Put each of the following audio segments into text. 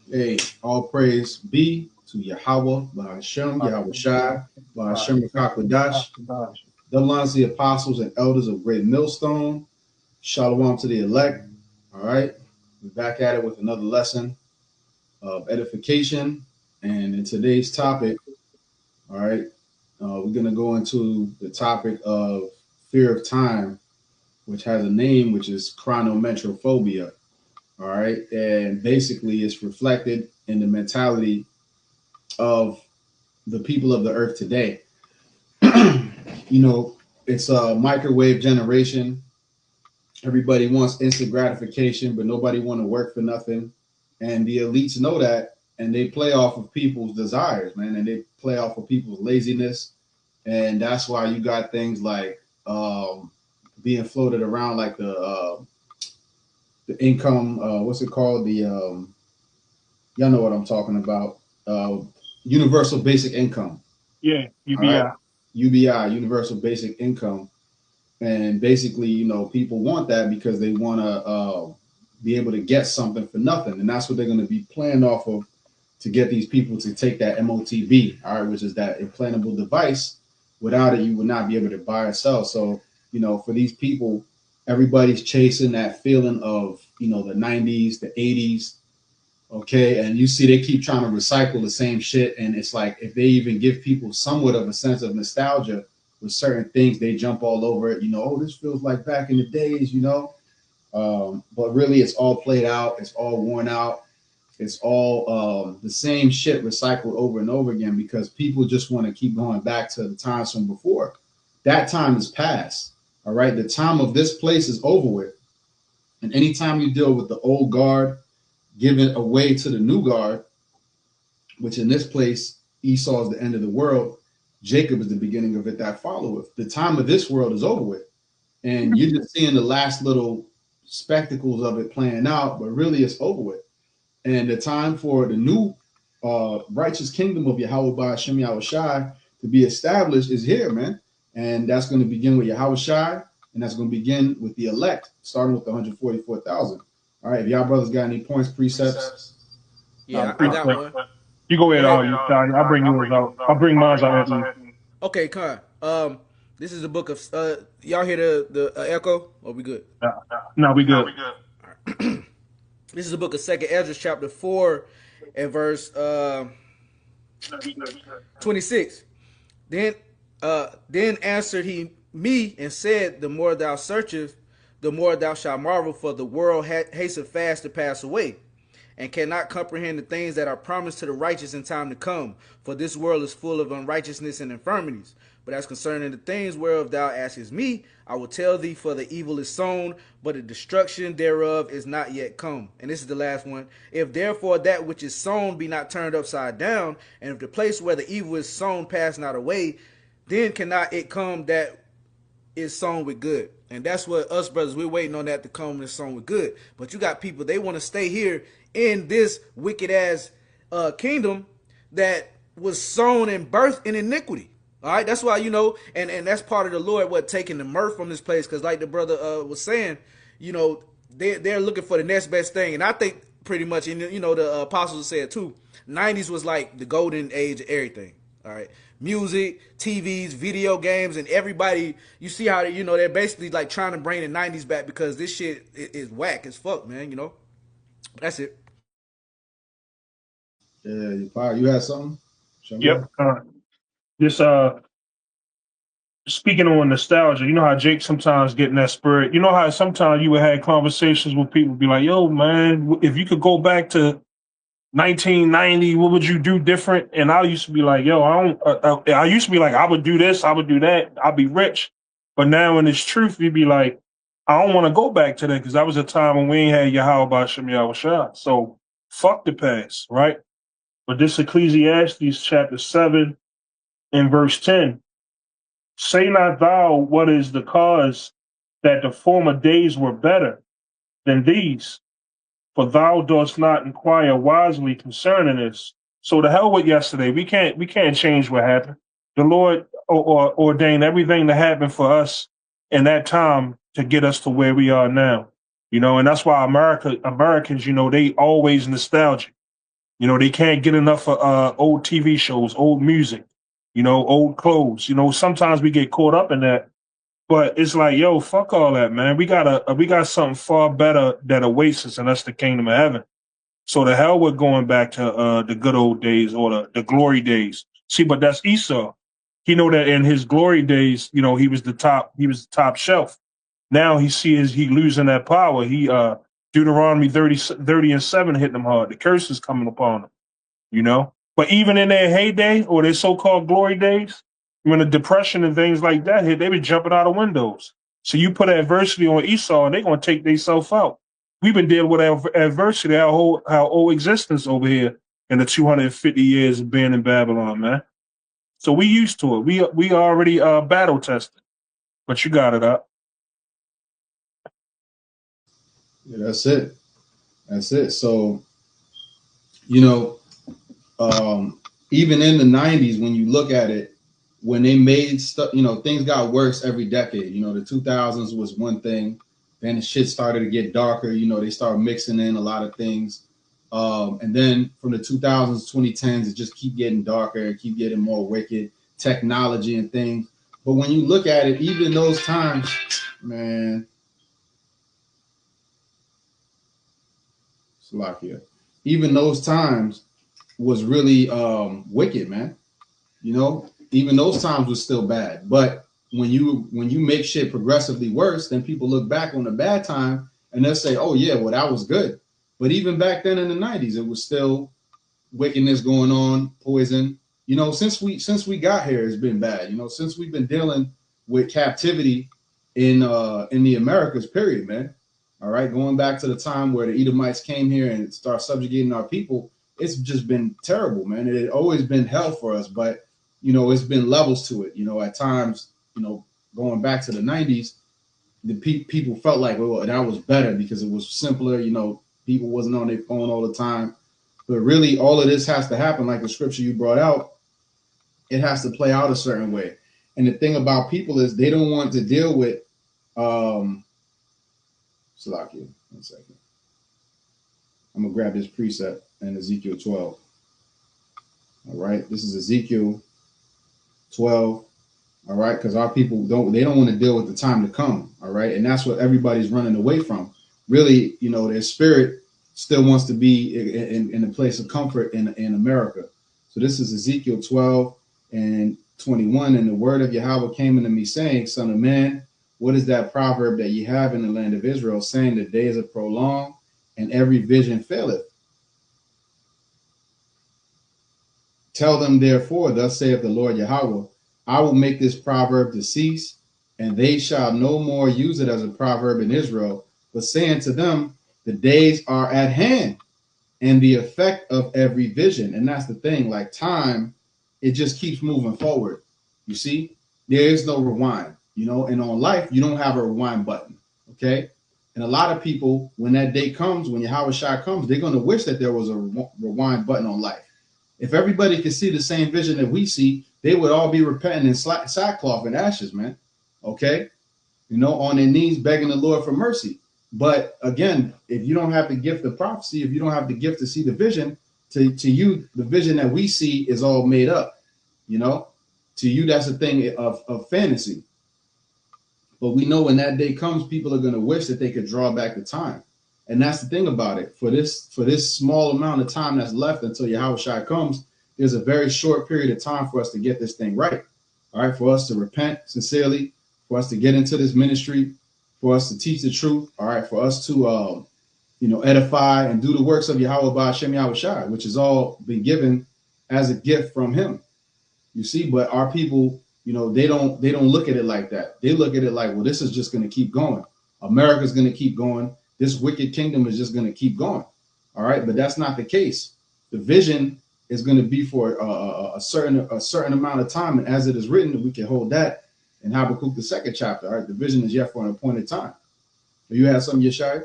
Hey, all praise be to Yahweh, Bahashem, Yahweh Shai, Bahashem Rakakwadash, double honors to the apostles and elders of Great Millstone. Shalom to the elect. All right, we're back at it with another lesson of edification. And in today's topic, all right, we're going to go into the topic of fear of time, which has a name, which is chronomentrophobia. All right, and basically it's reflected in the mentality of the people of the earth today. you know, it's a microwave generation. Everybody wants instant gratification, but nobody want to work for nothing. And the elites know that, and they play off of people's desires, man, and they play off of people's laziness. And that's why you got things like being floated around, like the income. What's it called? Y'all know what I'm talking about. Universal basic income. Yeah, All right, UBI. UBI, universal basic income. And basically, people want that because they want to be able to get something for nothing, and that's what they're going to be playing off of to get these people to take that MOTB, all right, which is that implantable device. Without it, you would not be able to buy or sell. So, for these people, everybody's chasing that feeling of the '90s, the '80s, okay, and you see they keep trying to recycle the same shit, and it's like if they even give people somewhat of a sense of nostalgia with certain things, they jump all over it. Oh, this feels like back in the days. But really, it's all played out. It's all worn out. It's all the same shit recycled over and over again because people just want to keep going back to the times from before. That time is past. All right, the time of this place is over with. And anytime you deal with the old guard giving away to the new guard, which in this place Esau is the end of the world, Jacob is the beginning of it that followeth. The time of this world is over with. And you're just seeing the last little spectacles of it playing out, but really it's over with. And the time for the new righteous kingdom of Yahweh by Hashem Yahweh Shai to be established is here, man. And that's going to begin with Yahweh Shai, and that's going to begin with the elect, starting with the 144,000. All right, if y'all brothers got any points, precepts. Nah, Yeah, I got preset. one. You go Go ahead, ahead. you Shotty. I'll bring yours out. I'll bring mine out after you. Okay, Con. This is the book of y'all hear the echo? Or we good? Nah, nah, we good. This is the book of Second Ezra, chapter 4, and verse 26. Then answered he me and said, the more thou searchest, the more thou shalt marvel, for the world hasteth fast to pass away, and cannot comprehend the things that are promised to the righteous in time to come. For this world is full of unrighteousness and infirmities. But as concerning the things whereof thou askest me, I will tell thee, for the evil is sown, but the destruction thereof is not yet come. And this is the last one. If therefore that which is sown be not turned upside down, and if the place where the evil is sown pass not away, then cannot it come that is sown with good. And that's what us brothers, we're waiting on that to come and sown with good. But you got people, they want to stay here in this wicked ass kingdom that was sown and birthed in iniquity. All right, that's why, and that's part of the Lord, what, taking the mirth from this place. Because like the brother was saying, they're looking for the next best thing. And I think pretty much, and the apostles said too, 90s was like the golden age of everything. All right, music, TVs, video games, and everybody. You see how they're basically like trying to bring the '90s back because this shit is whack as fuck, man. That's it. Yeah, you had something? Show me. Yep. This speaking on nostalgia, you know how Jake sometimes get in that spirit. You know how sometimes you would have conversations with people be like, "Yo, man, if you could go back to 1990, what would you do different?" And I used to be like, "Yo, I don't." I used to be like, "I would do this, I would do that, I'd be rich." But now, when it's truth, we be like, "I don't want to go back to that because that was a time when we ain't had Yahweh Bashem Yahweh Shah." So fuck the past, right? But this Ecclesiastes chapter 7 and verse 10. Say not thou what is the cause that the former days were better than these, for thou dost not inquire wisely concerning this. So the hell with yesterday. We can't change what happened. The Lord ordained everything to happen for us in that time to get us to where we are now. And that's why Americans, they always nostalgic. You know, they can't get enough of old TV shows, old music, you know, old clothes. You know, sometimes we get caught up in that, but it's like, yo, fuck all that, man. We got something far better that awaits us, and that's the kingdom of heaven. So the hell with going back to the good old days or the glory days. See, but that's Esau. He know that in his glory days, you know, he was the top shelf. Now he sees he losing that power. He Deuteronomy 30 and 7 hitting him hard. The curse is coming upon him, you know. But even in their heyday or their so-called glory days, when the depression and things like that hit, they be jumping out of windows. So you put adversity on Esau, and they're gonna take themselves out. We've been dealing with adversity our whole existence over here in the 250 years of being in Babylon, man. So we used to it. We already battle tested. But you got it up. Yeah, that's it. That's it. So, you know, even in the 90s, when you look at it, when they made stuff, you know, things got worse every decade. You know, the 2000s was one thing. Then the shit started to get darker. You know, they started mixing in a lot of things. And then from the 2000s, 2010s, it just keep getting darker, it keep getting more wicked, technology and things. But when you look at it, even in those times, man, Slovakia, even those times was really wicked, man. You know, even those times was still bad. But when you make shit progressively worse, then people look back on the bad time and they'll say, "Oh yeah, well that was good." But even back then in the 90s, it was still wickedness going on, poison. You know, since we got here, it's been bad. You know, since we've been dealing with captivity in the Americas, period, man. All right, going back to the time where the Edomites came here and start subjugating our people, it's just been terrible, man. It had always been hell for us, but you know, it's been levels to it. You know, at times, you know, going back to the 90s, the people felt like, well, that was better because it was simpler. You know, people wasn't on their phone all the time. But really, all of this has to happen, like the scripture you brought out. It has to play out a certain way. And the thing about people is they don't want to deal with Salakia. 1 second. I'm gonna grab this precept in Ezekiel 12. All right, this is Ezekiel 12. All right, because our people don't want to deal with the time to come. All right, and that's what everybody's running away from. Really, you know, their spirit still wants to be in a place of comfort in America. So this is Ezekiel 12 and 21. And the word of Yahweh came unto me, saying, Son of man, what is that proverb that ye have in the land of Israel, saying the days are prolonged and every vision faileth? Tell them therefore, thus saith the Lord Yahweh, I will make this proverb to cease, and they shall no more use it as a proverb in Israel, but saying to them, the days are at hand, and the effect of every vision. And that's the thing, like time, it just keeps moving forward. You see, there is no rewind, you know, and on life, you don't have a rewind button. Okay. And a lot of people, when that day comes, when Yahweh Shai comes, they're going to wish that there was a rewind button on life. If everybody could see the same vision that we see, they would all be repenting in sackcloth and ashes, man. Okay. You know, on their knees begging the Lord for mercy. But again, if you don't have the gift of prophecy, if you don't have the gift to see the vision, to you, the vision that we see is all made up. You know, to you, that's a thing of fantasy. But we know when that day comes, people are going to wish that they could draw back the time. And that's the thing about it. For this small amount of time that's left until Yahweh Shai comes, there's a very short period of time for us to get this thing right. All right, for us to repent sincerely, for us to get into this ministry, for us to teach the truth. All right, for us to edify and do the works of Yahweh Ba'Shem Yahweh Shai, which has all been given as a gift from Him. You see, but our people, you know, they don't look at it like that. They look at it like, well, this is just going to keep going. America's going to keep going. This wicked kingdom is just going to keep going. All right, but that's not the case. The vision is going to be for a certain amount of time, and as it is written, we can hold that in Habakkuk the second chapter. All right, the vision is yet for an appointed time. Do you have something, Yeshai?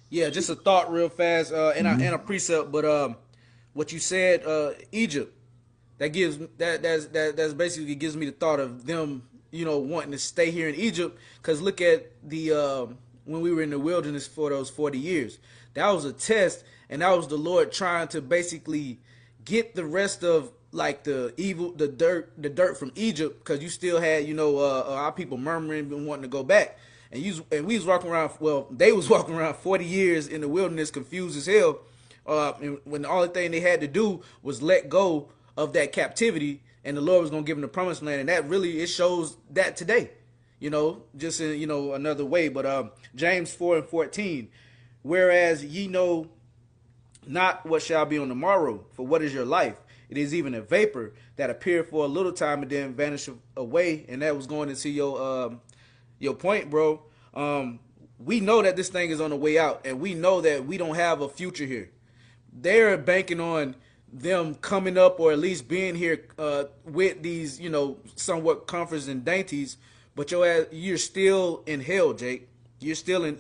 Yeah, just a thought real fast, and Mm-hmm. a precept. But what you said, Egypt, that's basically gives me the thought of them, you know, wanting to stay here in Egypt. Because look at the when we were in the wilderness for those 40 years. That was a test, and that was the Lord trying to basically get the rest of like the dirt from Egypt, because you still had our people murmuring and wanting to go back, and we was walking around. Well, they was walking around 40 years in the wilderness, confused as hell. And when the only thing they had to do was let go of that captivity, and the Lord was gonna give them the promised land, and that really it shows that today. Just in another way. But James 4:14, whereas ye know not what shall be on the morrow, for what is your life? It is even a vapor that appear for a little time and then vanish away. And that was going into your point, bro. We know that this thing is on the way out, and we know that we don't have a future here. They're banking on them coming up, or at least being here with these, somewhat comforts and dainties. But you're still in hell, Jake. You're still in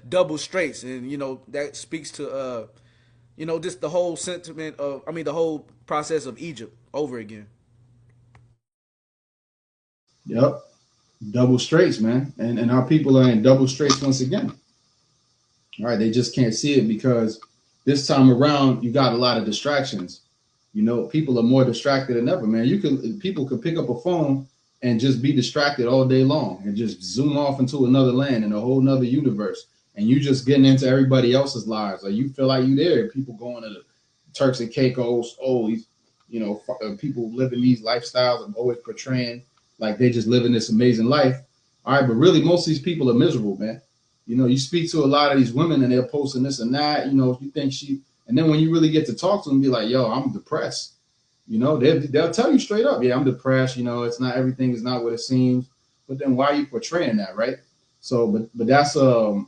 double straights, and that speaks to just the whole sentiment of, I mean, the whole process of Egypt over again. Yep. Double straights, man. And our people are in double straights once again. All right. They just can't see it because this time around, you got a lot of distractions. People are more distracted than ever, man. People could pick up a phone and just be distracted all day long and just zoom off into another land in a whole nother universe. And you just getting into everybody else's lives. Like you feel like you there. People going to the Turks and Caicos. People living these lifestyles and always portraying like they just living this amazing life. All right, but really most of these people are miserable, man. You speak to a lot of these women and they're posting this and that. You think and then when you really get to talk to them, be like, yo, I'm depressed. They'll tell you straight up, yeah, I'm depressed. It's not, everything is not what it seems. But then why are you portraying that, right? So, but that's a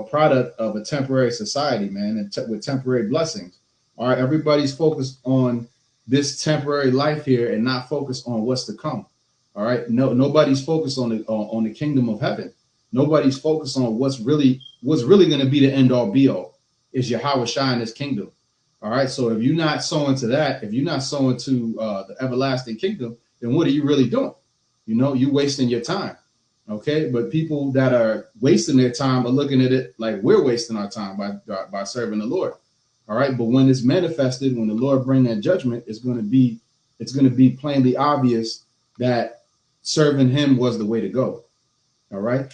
product of a temporary society, man, and with temporary blessings. All right, everybody's focused on this temporary life here and not focused on what's to come. All right, nobody's focused on the kingdom of heaven. Nobody's focused on what's really going to be the end all be all is Yahweh Shai in his kingdom. All right. So if you're not sowing to that, if you're not sowing to the everlasting kingdom, then what are you really doing? You're wasting your time. Okay. But people that are wasting their time are looking at it like we're wasting our time by serving the Lord. All right. But when it's manifested, when the Lord bring that judgment, it's going to be plainly obvious that serving him was the way to go. All right.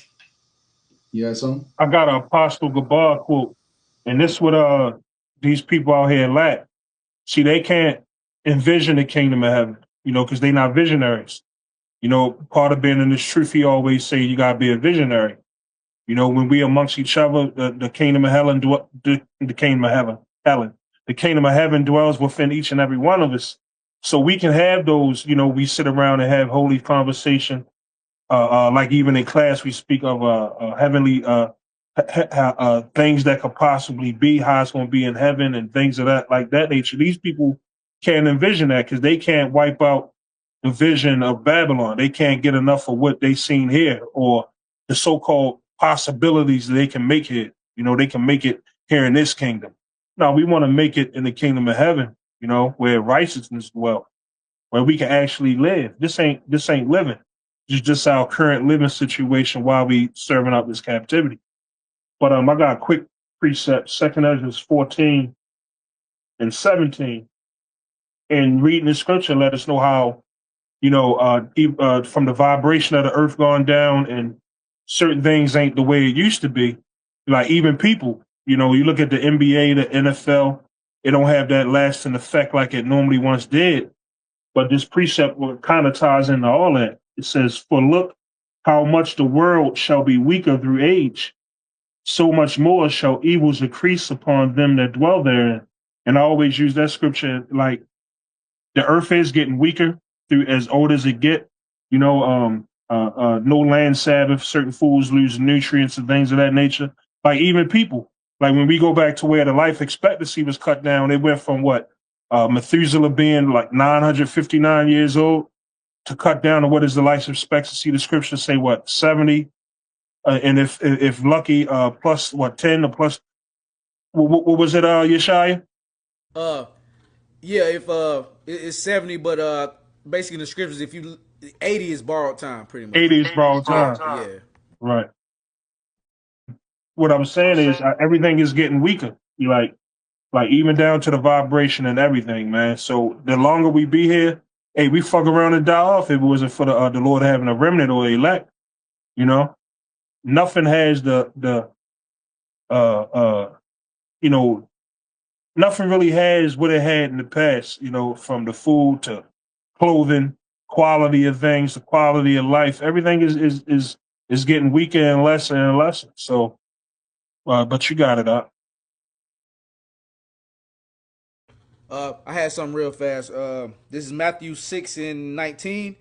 You have something? I got an Apostle Gabar quote, and this what these people out here lack. See, they can't envision the kingdom of heaven, because they're not visionaries. Part of being in this truth, he always say you gotta be a visionary. When we amongst each other, the kingdom of heaven, the kingdom of heaven, the kingdom of heaven dwells within each and every one of us. So we can have those, we sit around and have holy conversation. Like even in class, we speak of heavenly things that could possibly be, how it's going to be in heaven, and things of that nature. These people can't envision that because they can't wipe out the vision of Babylon. They can't get enough of what they've seen here or the so-called possibilities that they can make here. They can make it here in this kingdom. No, we want to make it in the kingdom of heaven, where righteousness dwells, where we can actually live. This ain't living. It's just our current living situation while we serving out this captivity. But I got a quick precept, 2 Ezra 14 and 17. And reading the scripture let us know how, from the vibration of the earth going down and certain things ain't the way it used to be. Like even people, you look at the NBA, the NFL, it don't have that lasting effect like it normally once did. But this precept kind of ties into all that. It says, for look how much the world shall be weaker through age, so much more shall evils increase upon them that dwell therein. And I always use that scripture like the earth is getting weaker through as old as it get. No land Sabbath, certain foods lose nutrients and things of that nature. Like even people, like when we go back to where the life expectancy was cut down, it went from what Methuselah being like 959 years old to cut down to what is the life expectancy? The scriptures say what 70, and if lucky, plus what 10 or plus. What was it, Yeshaya? Uh, yeah, if it's 70, but basically in the scriptures, if you 80 is borrowed time, pretty much. 80 is borrowed time. Yeah. Right. what I'm saying is everything is getting weaker. You like even down to the vibration and everything, man. So the longer we be here, hey, we fuck around and die off if it wasn't for the Lord having a remnant or elect. You know, nothing has the uh uh you know nothing really has what it had in the past. You know, from the food to clothing, quality of things, the quality of life. Everything is getting weaker and lesser and lesser. So, but you got it up. I had something real fast. This is Matthew 6:19.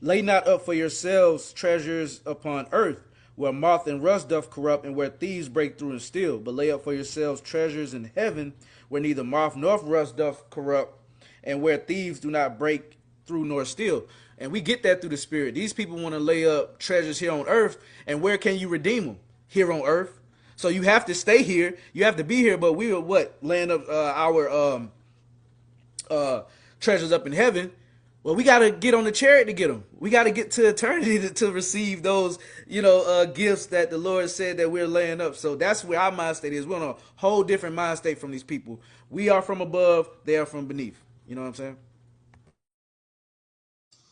Lay not up for yourselves treasures upon earth, where moth and rust doth corrupt, and where thieves break through and steal. But lay up for yourselves treasures in heaven, where neither moth nor rust doth corrupt, and where thieves do not break through nor steal. And we get that through the Spirit. These people want to lay up treasures here on earth, and where can you redeem them? Here on earth. So you have to stay here. You have to be here. But we are what, laying up our uh, treasures up in heaven. Well, we got to get on the chariot to get them. We got to get to eternity to receive those, gifts that the Lord said that we're laying up. So that's where our mind state is. We're on a whole different mind state from these people. We are from above. They are from beneath. You know what I'm saying?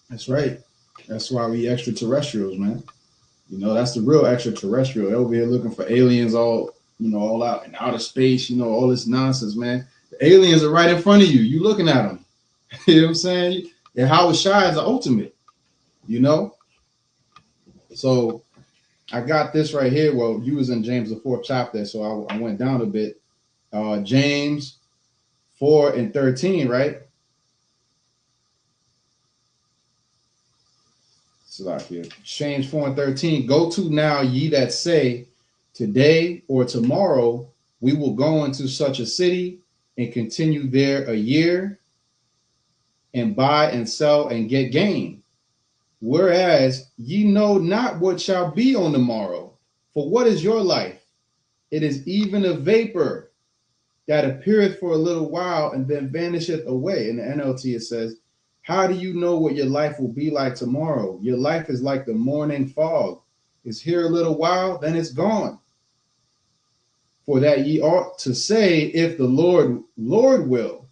That's right. That's why we extraterrestrials, man. That's the real extraterrestrial. They're over here looking for aliens all out in outer space, all this nonsense, man. The aliens are right in front of you. You looking at them. You know what I'm saying? And Howard Shai is the ultimate, So I got this right here. Well, you was in James, the 4th chapter, so I went down a bit. James 4:13, right? Salakia. James 4:13. Go to now, ye that say, today or tomorrow we will go into such a city and continue there a year and buy and sell and get gain. Whereas ye know not what shall be on the morrow. For what is your life? It is even a vapor that appeareth for a little while and then vanisheth away. In the NLT it says, how do you know what your life will be like tomorrow? Your life is like the morning fog. It's here a little while, then it's gone. For that ye ought to say, if the Lord will,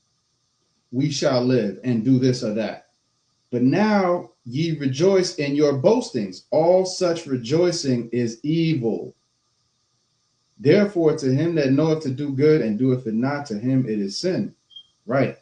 we shall live and do this or that. But now ye rejoice in your boastings. All such rejoicing is evil. Therefore, to him that knoweth to do good and doeth it not, to him it is sin. Right.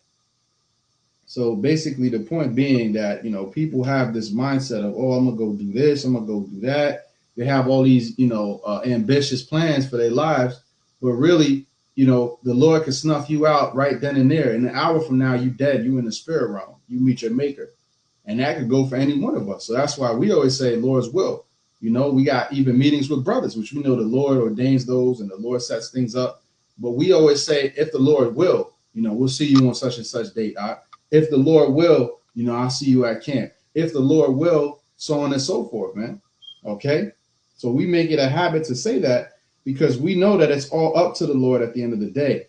So basically, the point being that, people have this mindset of, oh, I'm going to go do this, I'm going to go do that. They have all these, ambitious plans for their lives. But really, the Lord can snuff you out right then and there. In an hour from now, you dead. You in the spirit realm. You meet your maker. And that could go for any one of us. So that's why we always say Lord's will. We got even meetings with brothers, which we know the Lord ordains those and the Lord sets things up. But we always say, if the Lord will, we'll see you on such and such date. If the Lord will, I'll see you at camp. If the Lord will, so on and so forth, man. Okay? So we make it a habit to say that because we know that it's all up to the Lord at the end of the day.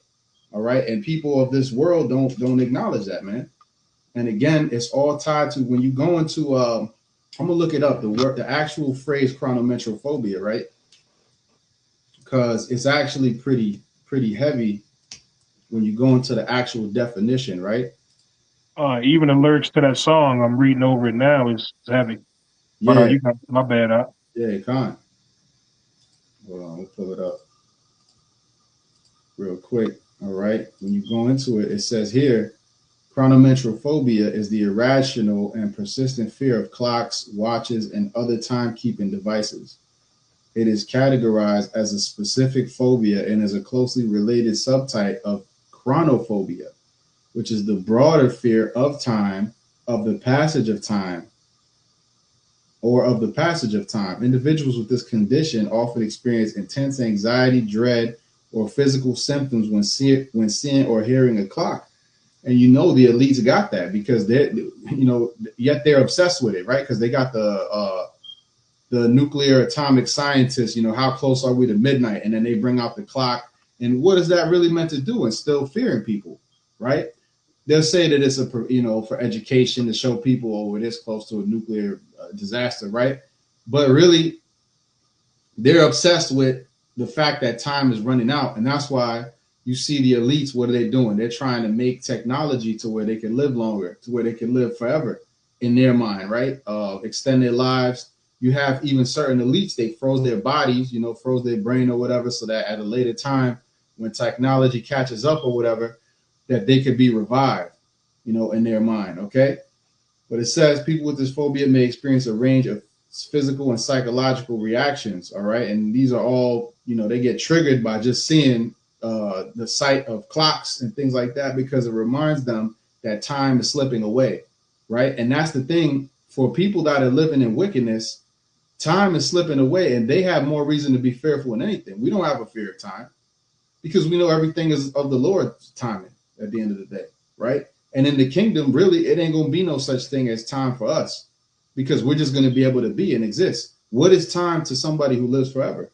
All right? And people of this world don't acknowledge that, man. And again, it's all tied to when you go into I'm gonna look it up, the actual phrase chronomentrophobia, right? Because it's actually pretty heavy when you go into the actual definition, right? Even the lyrics to that song, I'm reading over it now, is heavy. But Yeah, you got my bad. yeah, it can't. Hold on, we'll pull it up real quick. All right. When you go into it, it says here, chronomentrophobia is the irrational and persistent fear of clocks, watches, and other timekeeping devices. It is categorized as a specific phobia and is a closely related subtype of chronophobia, which is the broader fear of time, of the passage of time, or of the passage of time. Individuals with this condition often experience intense anxiety, dread, or physical symptoms when seeing or hearing a clock. And the elites got that because yet they're obsessed with it, right? Because they got the nuclear atomic scientists, how close are we to midnight? And then they bring out the clock. And what is that really meant to do? Instill fear in people, right? They'll say that it's for education to show people, oh, we're this close to a nuclear disaster, right? But really, they're obsessed with the fact that time is running out, and that's why you see the elites. What are they doing? They're trying to make technology to where they can live longer, to where they can live forever in their mind, right? Extend their lives. You have even certain elites, they froze their bodies, froze their brain or whatever, so that at a later time, when technology catches up or whatever, that they could be revived, in their mind, okay? But it says people with this phobia may experience a range of physical and psychological reactions, all right? And these are all, they get triggered by just seeing the sight of clocks and things like that, because it reminds them that time is slipping away, right? And that's the thing for people that are living in wickedness. Time is slipping away, and they have more reason to be fearful than anything. We don't have a fear of time because we know everything is of the Lord's timing at the end of the day, right? And in the kingdom, really, it ain't going to be no such thing as time for us, because we're just going to be able to be and exist. What is time to somebody who lives forever?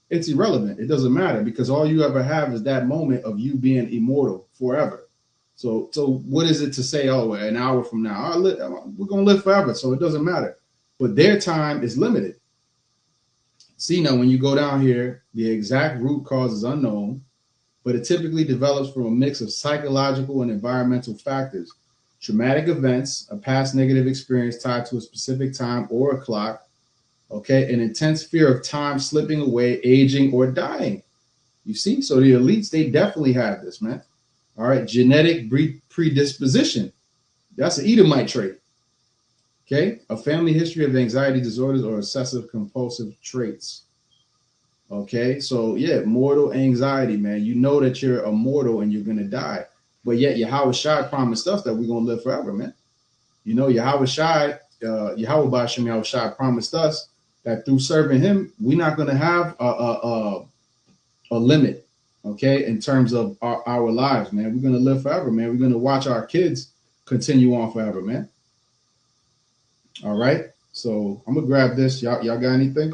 It's irrelevant. It doesn't matter, because all you ever have is that moment of you being immortal forever. So what is it to say, oh, an hour from now, we're going to live forever, so it doesn't matter. But their time is limited. See, now, when you go down here, the exact root cause is unknown, but it typically develops from a mix of psychological and environmental factors, traumatic events, a past negative experience tied to a specific time or a clock, okay, an intense fear of time slipping away, aging, or dying. You see? So the elites, they definitely have this, man. All right, genetic predisposition. That's an Edomite trait. Okay, a family history of anxiety disorders or obsessive compulsive traits. Okay, so yeah, mortal anxiety, man. You know that you're immortal and you're gonna die, but yet Yahweh Shai promised us that we're gonna live forever, man. Yahweh Shai, Yahweh Bashem Yahweh Shai promised us that through serving Him, we're not gonna have a limit, okay, in terms of our lives, man. We're gonna live forever, man. We're gonna watch our kids continue on forever, man. All right, so I'm gonna grab this. Y'all got anything?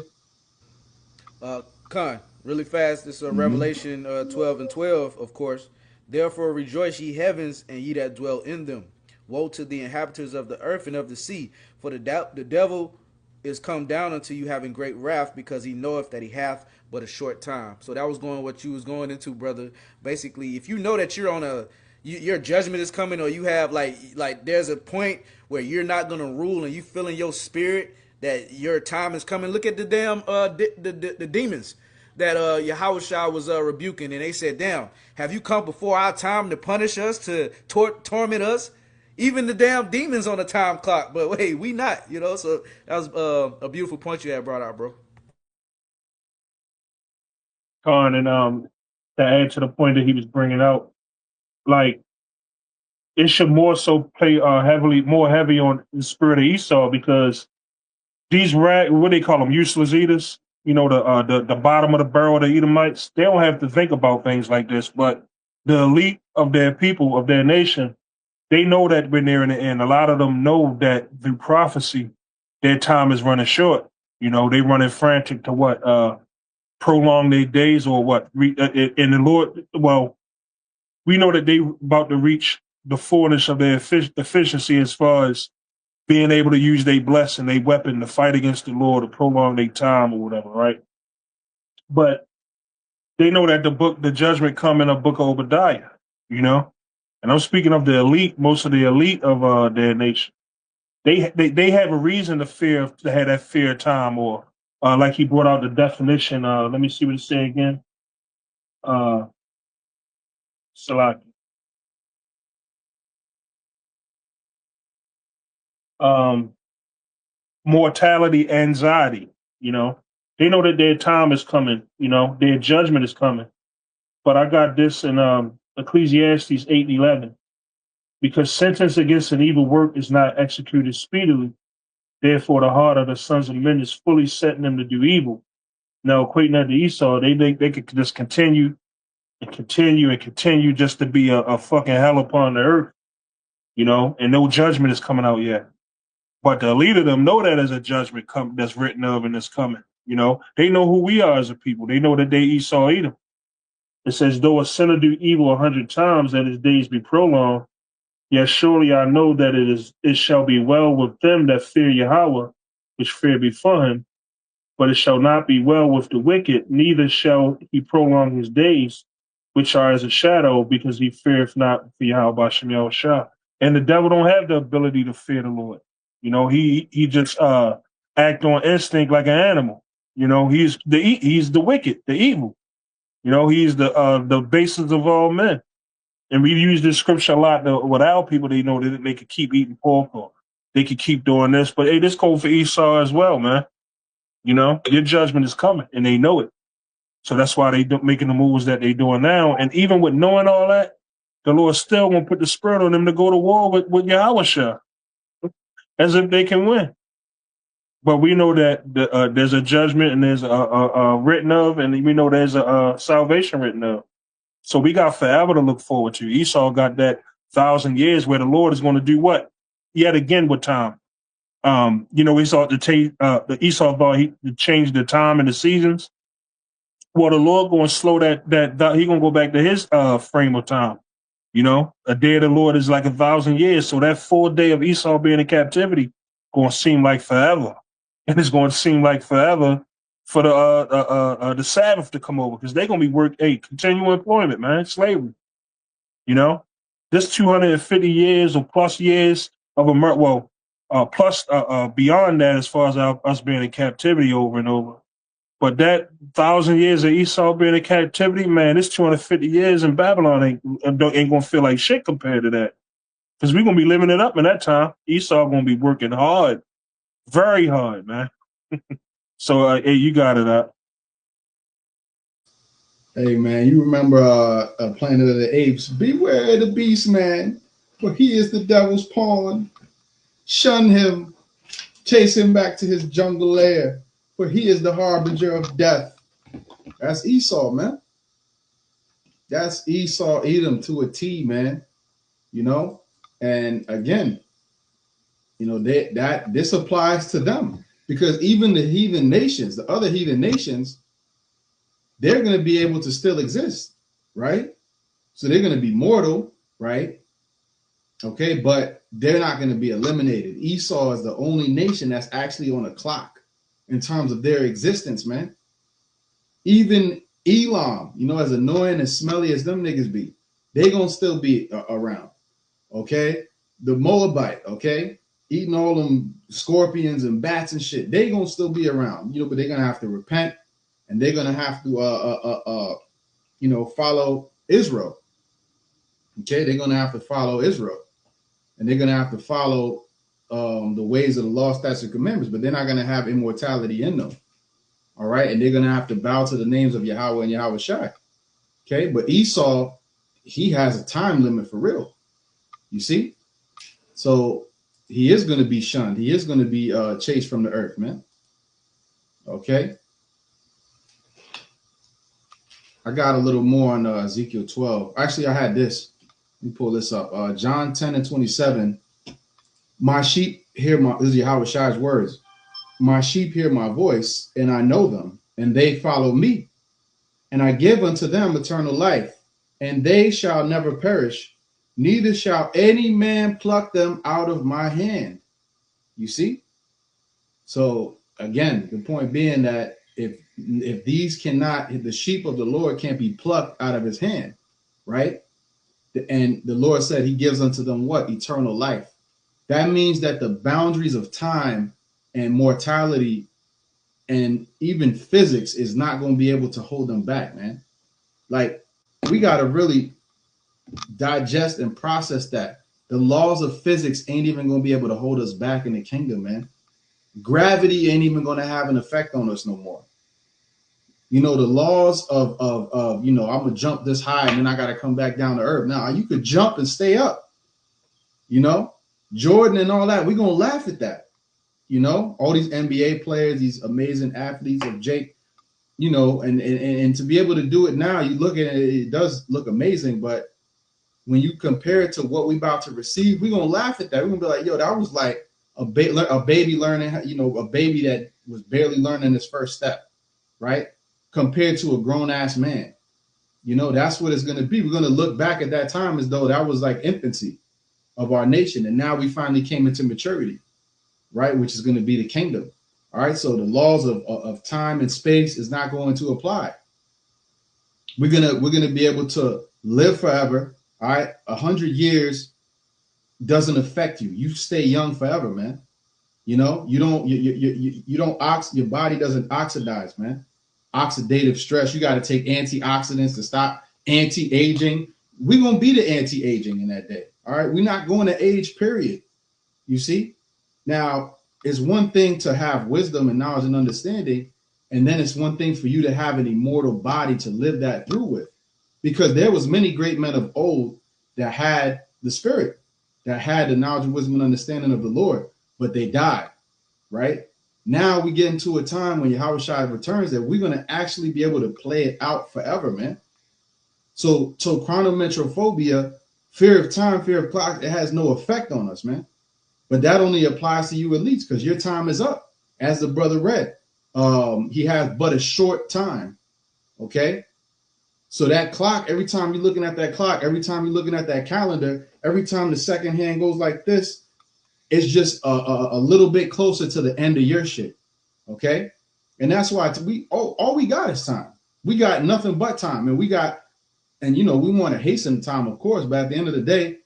Con, really fast. This is Revelation 12 and 12, of course. Therefore rejoice, ye heavens, and ye that dwell in them. Woe to the inhabitants of the earth and of the sea, for the devil is come down unto you having great wrath, because he knoweth that he hath but a short time. So that was going what you was going into, brother. Basically, if you know that you're on your judgment is coming, or you have like there's a point where you're not gonna rule, and you feel in your spirit that your time is coming. Look at the damn the demons that Yahweh Shah was rebuking, and they said, "Damn, have you come before our time to punish us, to torment us?" Even the damn demons on the time clock, but wait, we not, So that was a beautiful point you had brought out, bro. Con, and to add to the point that he was bringing out, like it should more so play more heavy on the spirit of Esau, because these what they call them, useless eaters, the bottom of the barrel of the Edomites, they don't have to think about things like this. But the elite of their people, of their nation, they know that when they're in the end, a lot of them know that through prophecy, their time is running short. They running frantic to what, prolong their days, or what. And the Lord, well, we know that they about to reach the fullness of their efficiency as far as being able to use their blessing, their weapon to fight against the Lord, to prolong their time or whatever, right? But they know that the judgment come in a book of Obadiah, And I'm speaking of the elite, most of the elite of their nation. They have a reason to have that fear of time, or like he brought out the definition. Let me see what it say again. Salaki. Mortality, anxiety, They know that their time is coming, their judgment is coming. But I got this in Ecclesiastes 8:11. Because sentence against an evil work is not executed speedily, therefore the heart of the sons of men is fully setting them to do evil. Now, equating that to Esau, they could just continue and continue and continue just to be a fucking hell upon the earth, and no judgment is coming out yet. But the elite of them know that there's a judgment that's written of and that's coming. They know who we are as a people. They know that they Esau Edom. It says, though a sinner do evil 100 times, that his days be prolonged, yet surely I know that it shall be well with them that fear Yahweh, which fear before him. But it shall not be well with the wicked, neither shall he prolong his days, which are as a shadow, because he feareth not for Yahweh Shem Yahushua. And the devil don't have the ability to fear the Lord. You know, he just act on instinct like an animal. You know, he's the wicked, the evil. You know, he's the basis of all men. And we use this scripture a lot with our people. They know that they could keep eating pork or they could keep doing this. But hey, this code for Esau as well, man. You know, your judgment is coming, and they know it. So that's why they making the moves that they doing now. And even with knowing all that, the Lord still gonna put the spirit on them to go to war with Yahweh, as if they can win. But we know that there's a judgment and there's a written of, and we know there's a salvation written of. So we got forever to look forward to. Esau got that 1,000 years where the Lord is going to do what? Yet again with time. You know, Esau the Esau thought he to change the time and the seasons. Well, the Lord going to slow that he going to go back to his frame of time. You know, a day of the Lord is like 1,000 years. So that 4th day of Esau being in captivity going to seem like forever, and it's going to seem like forever for the Sabbath to come over, because they're going to be continual employment, man, slavery. You know, this 250 years or plus years of plus beyond that, as far as us being in captivity over and over. But that 1,000 years of Esau being in captivity, man, this 250 years in Babylon ain't gonna feel like shit compared to that. Because we're gonna be living it up in that time. Esau gonna be working hard, very hard, man. So, hey, you got it up. Hey, man, you remember Planet of the Apes? Beware the beast, man, for he is the devil's pawn. Shun him, chase him back to his jungle lair, for he is the harbinger of death. That's Esau, man. That's Esau Edom to a T, man. You know, and again, you know, that this applies to them, because even the heathen nations, the other heathen nations, they're going to be able to still exist, right? So they're going to be mortal, right? Okay, but they're not going to be eliminated. Esau is the only nation that's actually on a clock in terms of their existence, man. Even Elam, you know, as annoying and smelly as them niggas be, they gonna still be around. Okay, the Moabite, okay, eating all them scorpions and bats and shit, they gonna still be around, you know, but they're gonna have to repent, and they're gonna have to you know, follow Israel. Okay, they're gonna have to follow Israel, and they're gonna have to follow the ways of the law, statutes, and commandments, but they're not gonna have immortality in them. All right, and they're gonna have to bow to the names of Yahweh and Yahweh Shai. Okay, but Esau, he has a time limit for real. You see, so he is going to be shunned. He is going to be chased from the earth, man. Okay, I got a little more on Ezekiel 12. Actually, I had this. Let me pull this up. John 10 and 27. My sheep hear my. This is Yahweh Shai's words. My sheep hear my voice, and I know them, and they follow me. And I give unto them eternal life, and they shall never perish, neither shall any man pluck them out of my hand. You see? So again, the point being that if these cannot, if the sheep of the Lord can't be plucked out of his hand, right? And the Lord said he gives unto them what? Eternal life. That means that the boundaries of time and mortality and even physics is not going to be able to hold them back, man. Like, we got to really digest and process that. The laws of physics ain't even going to be able to hold us back in the kingdom, man. Gravity ain't even going to have an effect on us no more. You know, the laws of you know, I'm going to jump this high and then I got to come back down to earth. Now, you could jump and stay up. You know, Jordan and all that, we're going to laugh at that. You know, all these NBA players, these amazing athletes of Jake, you know, and to be able to do it now, you look at it, it does look amazing. But when you compare it to what we about to receive, we're going to laugh at that. We're going to be like, yo, that was like a baby learning, you know, a baby that was barely learning his first step, right? Compared to a grown ass man. You know, that's what it's going to be. We're going to look back at that time as though that was like infancy of our nation. And now we finally came into maturity, right? Which is going to be the kingdom. All right, so the laws of time and space is not going to apply. We're gonna be able to live forever. All right, 100 years doesn't affect you. You stay young forever, man. You know, you don't your body doesn't oxidize, man. Oxidative stress. You got to take antioxidants to stop anti-aging. We're gonna be the anti-aging in that day. All right, we're not going to age, period. You see? Now, it's one thing to have wisdom and knowledge and understanding, and then it's one thing for you to have an immortal body to live that through with. Because there was many great men of old that had the spirit, that had the knowledge, wisdom, and understanding of the Lord, but they died, right? Now we get into a time when Yahweh Shai returns that we're going to actually be able to play it out forever, man. So chronomentrophobia, fear of time, fear of clock, it has no effect on us, man. But that only applies to you elites because your time is up. As the brother read, he has but a short time. Okay. So that clock, every time you're looking at that clock, every time you're looking at that calendar, every time the second hand goes like this, it's just a little bit closer to the end of your shit. Okay. And that's why all we got is time. We got nothing but time. And we want to hasten time, of course, but at the end of the day,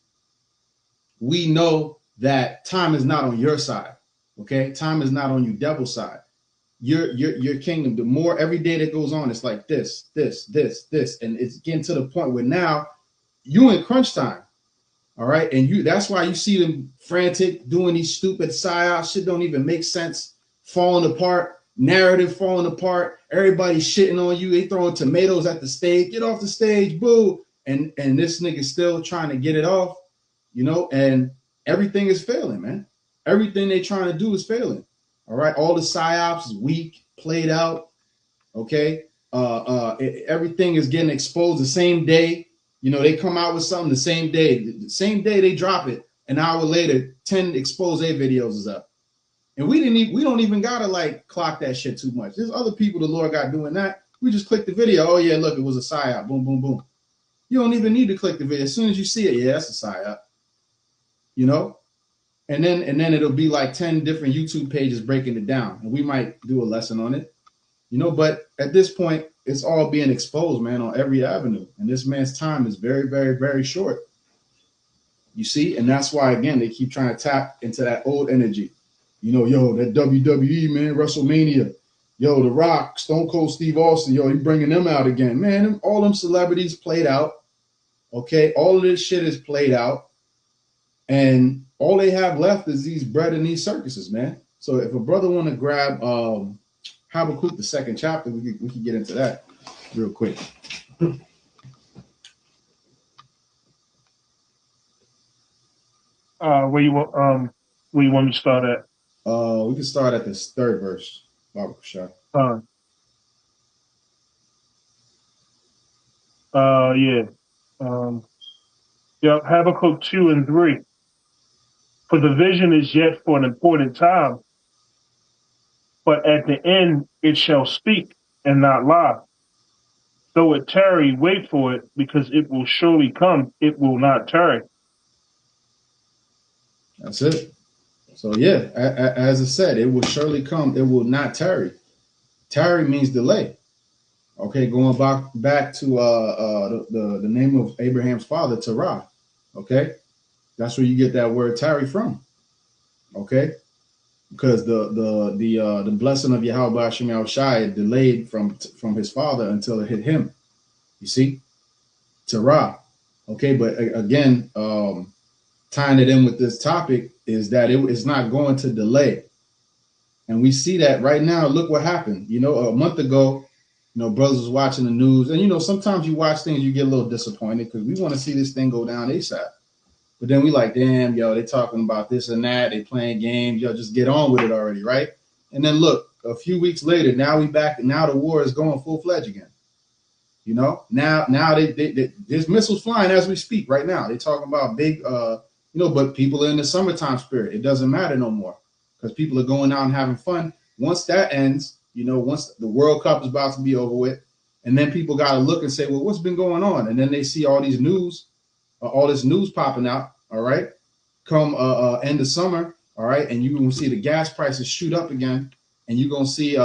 we know that time is not on your side. Okay, time is not on you devil's side. Your kingdom, the more every day that goes on, it's like this, and it's getting to the point where now you in crunch time. All right, and that's why you see them frantic, doing these stupid psyops. Shit don't even make sense, falling apart, narrative falling apart, everybody shitting on you, they throwing tomatoes at the stage, get off the stage, boo. And this nigga still trying to get it off, and everything is failing, man. Everything they trying to do is failing. All right. All the psyops is weak, played out. Okay. Everything is getting exposed the same day. They come out with something the same day. The same day they drop it. An hour later, 10 expose videos is up. And we don't even gotta like clock that shit too much. There's other people the Lord got doing that. We just click the video. Oh yeah, look, it was a psyop. Boom, boom, boom. You don't even need to click the video. As soon as you see it, yeah, that's a psyop. And then it'll be like 10 different YouTube pages breaking it down. And we might do a lesson on it. But at this point, it's all being exposed, man, on every avenue. And this man's time is very, very, very short. You see? And that's why, again, they keep trying to tap into that old energy. That WWE, man, WrestleMania. Yo, The Rock, Stone Cold Steve Austin, he bringing them out again. Man, all them celebrities played out. Okay? All of this shit is played out. And all they have left is these bread and these circuses, man. So if a brother want to grab Habakkuk, the second chapter, we can get into that real quick. Where you want me to start at? We can start at this third verse. Yeah. Habakkuk 2 and 3. For the vision is yet for an important time, but at the end it shall speak and not lie. Though it tarry, wait for it, because it will surely come. It will not tarry. That's it. So yeah, as I said, it will surely come. It will not tarry. Tarry means delay. Okay, going back to the name of Abraham's father, Terah. Okay, that's where you get that word tarry from. Okay, because the blessing of Yahweh Hashem Yahushai delayed from his father until it hit him. You see, Terah. Okay, but again, tying it in with this topic is that it's not going to delay, and we see that right now. Look what happened. A month ago. Brothers was watching the news, and sometimes you watch things, you get a little disappointed because we want to see this thing go down ASAP. But then we like, damn, they talking about this and that, they playing games, just get on with it already, right? And then look, a few weeks later, now we back, and now the war is going full fledged again. Now there's missiles flying as we speak right now. They talking about big, but people are in the summertime spirit. It doesn't matter no more because people are going out and having fun. Once that ends. Once the World Cup is about to be over with, and then people got to look and say, well, what's been going on? And then they see all this news popping out. All right. Come end of summer. All right. And you will see the gas prices shoot up again. and you're gonna see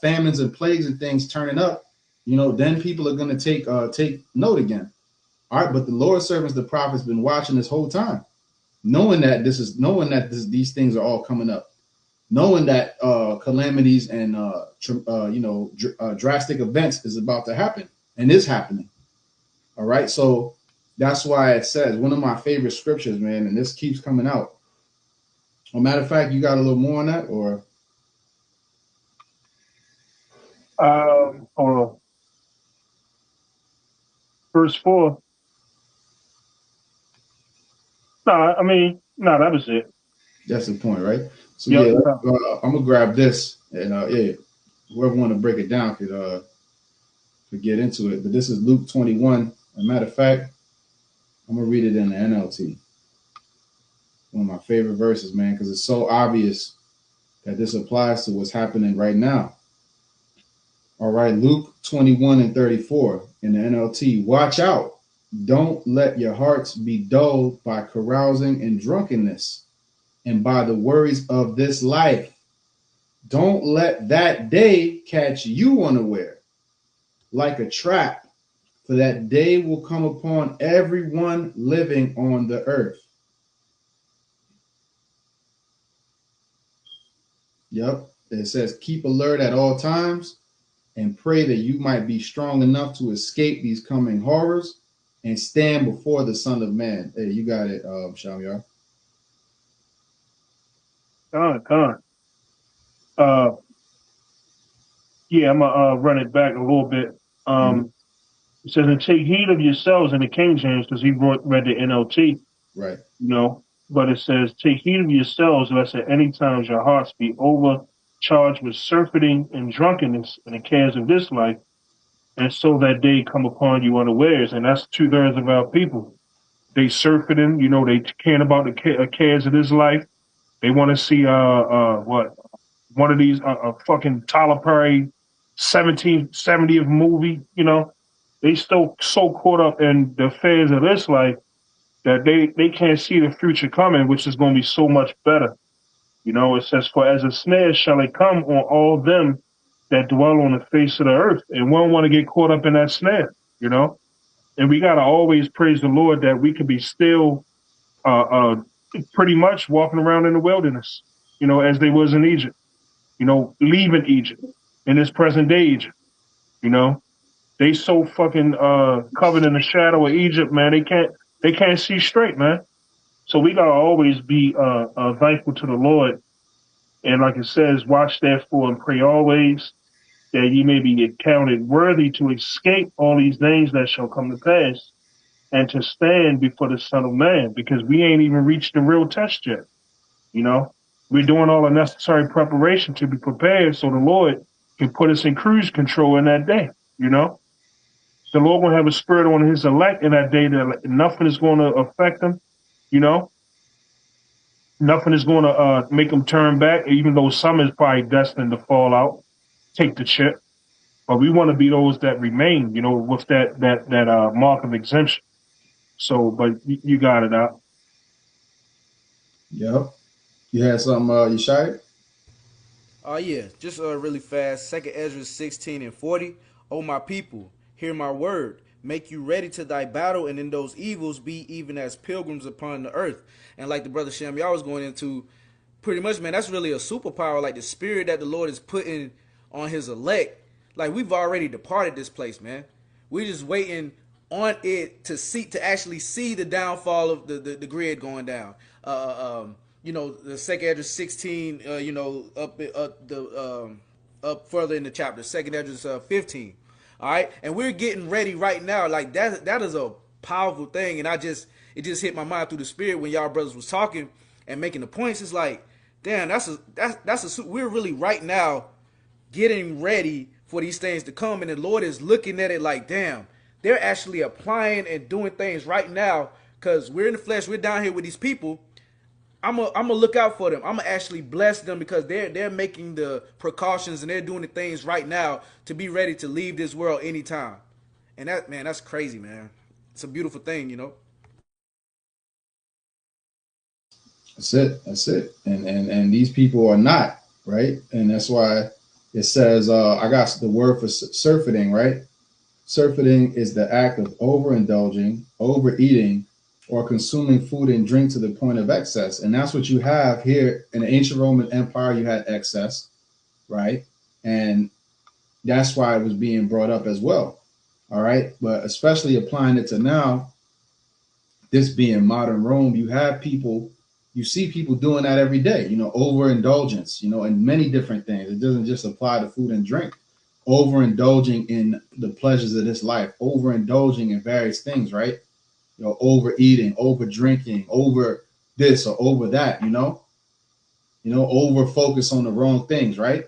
famines and plagues and things turning up, then people are gonna take note again. All right, but the Lord's servants, the prophets, been watching this whole time, knowing that these things are all coming up, knowing that calamities and drastic events is about to happen and is happening. All right, so that's why it says one of my favorite scriptures, man, and this keeps coming out. Well, matter of fact, you got a little more on that, or Hold on. Verse 4. No, I mean, no, that was it. that's the point, right? So Yep. yeah, I'm gonna grab this, and yeah, whoever want to break it down could get into it. But this is Luke 21. As a matter of fact, I'm gonna read it in the NLT. One of my favorite verses, man, because it's so obvious that this applies to what's happening right now. All right, Luke 21 and 34 in the NLT. Watch out. Don't let your hearts be dulled by carousing and drunkenness and by the worries of this life. Don't let that day catch you unaware like a trap, for that day will come upon everyone living on the earth. Yep. It says, keep alert at all times and pray that you might be strong enough to escape these coming horrors and stand before the Son of Man. Hey, you got it, Shamyar. Con. Yeah, I'm gonna run it back a little bit. Mm-hmm. It says, and take heed of yourselves in the King James, because he read the NLT, Right. But it says, take heed of yourselves, lest at any times your hearts be overcharged with surfeiting and drunkenness and the cares of this life, and so that day come upon you unawares. And that's 2/3 of our people. They surfeiting, they caring about the cares of this life. They want to see what one of these fucking Tyler Perry 1770th movie. They still so caught up in the affairs of this life that they can't see the future coming, which is going to be so much better. It says, for as a snare shall it come on all them that dwell on the face of the earth. And we don't want to get caught up in that snare, And we got to always praise the Lord that we could be still pretty much walking around in the wilderness, as they was in Egypt, leaving Egypt in this present day Egypt, you know. They so fucking covered in the shadow of Egypt, man. They can't see straight, man. So we gotta always be thankful to the Lord. And like it says, watch therefore and pray always that ye may be accounted worthy to escape all these things that shall come to pass and to stand before the Son of Man, because we ain't even reached the real test yet. You know, we're doing all the necessary preparation to be prepared so the Lord can put us in cruise control in that day. The Lord will have a spirit on his elect in that day that nothing is going to affect them. You know, nothing is going to make them turn back, even though some is probably destined to fall out, take the chip. But we want to be those that remain, with that mark of exemption. So, but you got it out. Yep. You had something, you shy? Yeah, just really fast. Second Ezra 16 and 40. O my people, hear my word. Make you ready to thy battle, and in those evils be even as pilgrims upon the earth. And like the brother Shem, y'all was going into, pretty much, man, that's really a superpower. Like the spirit that the Lord is putting on his elect. Like we've already departed this place, man. We're just waiting on it to actually see the downfall of the grid going down. The second address 16, up further in the chapter. Second address 15. All right, and we're getting ready right now. Like that is a powerful thing, and it just hit my mind through the spirit when y'all brothers was talking and making the points. It's like, damn, we're really right now getting ready for these things to come, and the Lord is looking at it like, damn, they're actually applying and doing things right now because we're in the flesh. We're down here with these people. I'm gonna look out for them. I'm gonna actually bless them because they're making the precautions and they're doing the things right now to be ready to leave this world anytime. And that, man, that's crazy, man. It's a beautiful thing. That's it. That's it. And these people are not. right? And that's why it says, I got the word for surfeiting, right? Surfeiting is the act of overindulging, overeating, or consuming food and drink to the point of excess. And that's what you have here in the ancient Roman Empire. You had excess, right? And that's why it was being brought up as well. All right. But especially applying it to now, this being modern Rome, you have people, you see people doing that every day, overindulgence, in many different things. It doesn't just apply to food and drink. Overindulging in the pleasures of this life, overindulging in various things, right? Overeating, over drinking, over this or over that, over focus on the wrong things, right?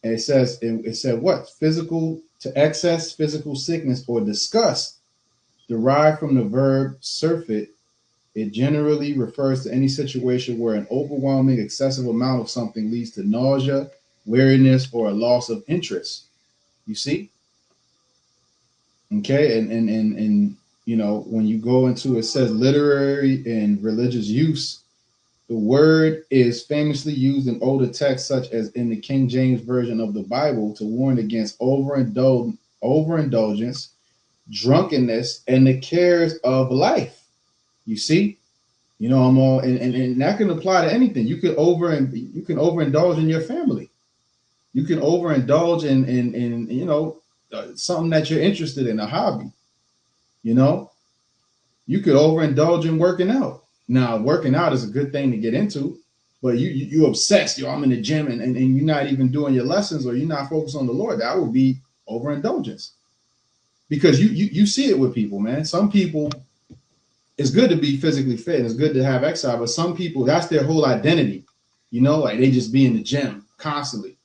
And it said what? Physical to excess, physical sickness or disgust derived from the verb surfeit. It generally refers to any situation where an overwhelming, excessive amount of something leads to nausea, weariness, or a loss of interest. You see? Okay, and when you go into it says literary and religious use, the word is famously used in older texts, such as in the King James Version of the Bible, to warn against overindulgence, drunkenness, and the cares of life. You see, I'm all, and that can apply to anything. You can overindulge in your family. You can overindulge in something that you're interested in, a hobby. You could overindulge in working out. Now, working out is a good thing to get into, but you obsessed. I'm in the gym and you're not even doing your lessons or you're not focused on the Lord. That would be overindulgence, because you see it with people, man. Some people, it's good to be physically fit and it's good to have exercise, but some people, that's their whole identity. Like they just be in the gym constantly.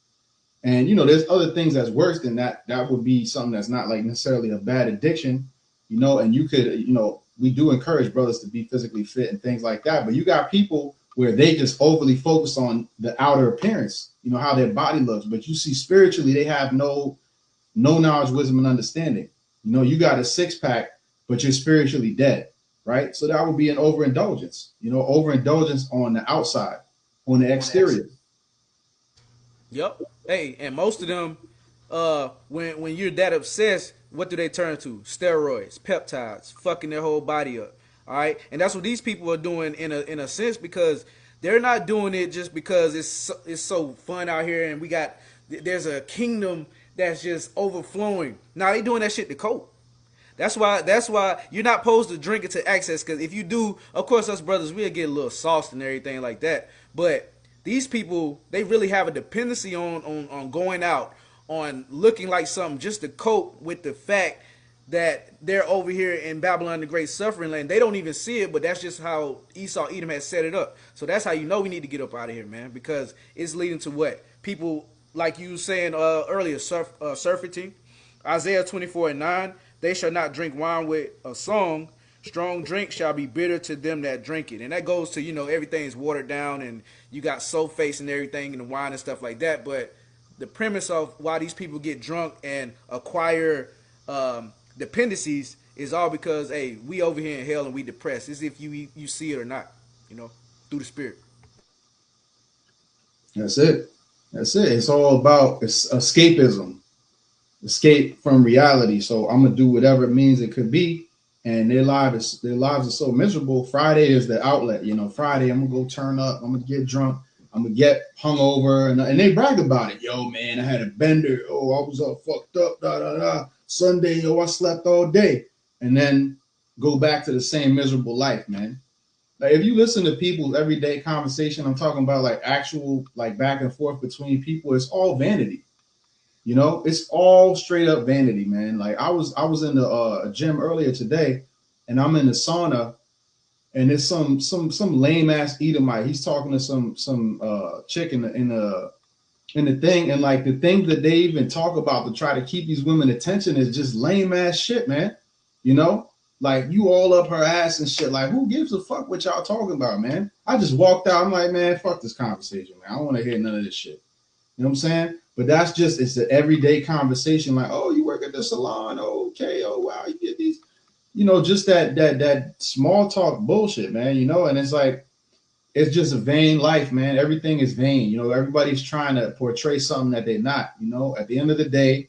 And there's other things that's worse than that. That would be something that's not like necessarily a bad addiction, and you could, we do encourage brothers to be physically fit and things like that. But you got people where they just overly focus on the outer appearance, how their body looks. But you see spiritually, they have no knowledge, wisdom, and understanding. You got a six pack, but you're spiritually dead, right? So that would be an overindulgence, overindulgence on the outside, on the exterior. Yep. Hey, and most of them, when you're that obsessed, what do they turn to? Steroids, peptides, fucking their whole body up. All right, and that's what these people are doing in a sense, because they're not doing it just because it's so fun out here and there's a kingdom that's just overflowing. Now they doing that shit to cope. That's why you're not supposed to drink it to excess, because if you do, of course, us brothers, we'll get a little sauced and everything like that. But these people, they really have a dependency on going out, on looking like something, just to cope with the fact that they're over here in Babylon, the great suffering land. They don't even see it, but that's just how Esau Edom has set it up. So that's how we need to get up out of here, man, because it's leading to what? People, like you were saying earlier, surfeiting. Isaiah 24:9, they shall not drink wine with a song. Strong drink shall be bitter to them that drink it. And that goes to, everything's watered down and you got sulfates and everything in the wine and stuff like that. But the premise of why these people get drunk and acquire dependencies is all because, hey, we over here in hell and we depressed. As if you see it or not, through the spirit. That's it. It's all about escapism, escape from reality. So I'm gonna do whatever it means it could be, and their lives are so miserable. Friday is the outlet. Friday I'm gonna go turn up. I'm gonna get drunk. I'm gonna get hungover, and they brag about it. Yo, man, I had a bender. Oh, I was all fucked up. Da da da. Sunday, yo, I slept all day, and then go back to the same miserable life, man. Like if you listen to people's everyday conversation, I'm talking about like actual like back and forth between people. It's all vanity. It's all straight up vanity, man. Like I was in the gym earlier today, and I'm in the sauna, and it's some lame ass Edomite. He's talking to some chick in the thing, and like the things that they even talk about to try to keep these women attention is just lame ass shit, man. Like you all up her ass and shit. Like who gives a fuck what y'all talking about, man? I just walked out. I'm like, man, fuck this conversation, man. I don't want to hear none of this shit. You know what I'm saying? But it's an everyday conversation. Like, oh, you work at the salon. Oh, okay. Oh, wow. You get these, just that small talk bullshit, man. And it's like, it's just a vain life, man. Everything is vain. You know, everybody's trying to portray something that they're not. You know, at the end of the day,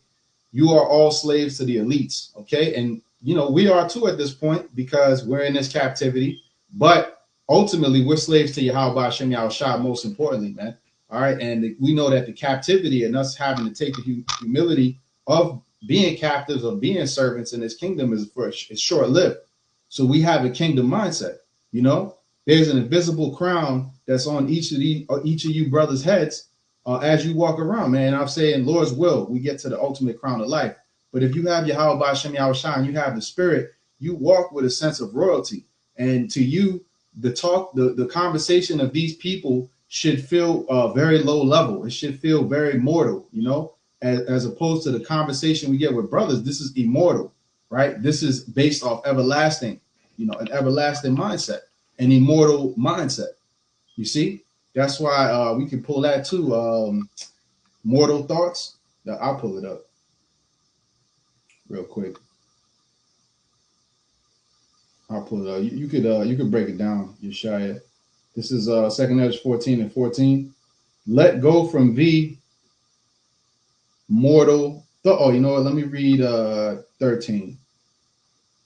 you are all slaves to the elites. Okay. And, you know, we are too at this point because we're in this captivity. But ultimately, we're slaves to Yahweh Hashem Yahushua, most importantly, man. All right. And we know that the captivity and us having to take the humility of being captives, of being servants in this kingdom is short lived. So we have a kingdom mindset. You know, there's an invisible crown that's on each of you brothers' heads as you walk around, man. I'm saying, Lord's will, we get to the ultimate crown of life. But if you have Yahweh B'Shem Yahushua and you have the Spirit, you walk with a sense of royalty. And to you, the conversation of these people should feel very low level. It should feel very mortal, you know, as opposed to the conversation we get with brothers. This is immortal, right? This is based off everlasting, you know, an everlasting mindset, an immortal mindset. You see, that's why we can pull that too. Mortal thoughts. I'll pull it up real quick. I'll pull it up. You could break it down, Yeshaya. This is 2 Ezra 14 and 14. Let go from thee, mortal thought. Oh, you know what? Let me read 13.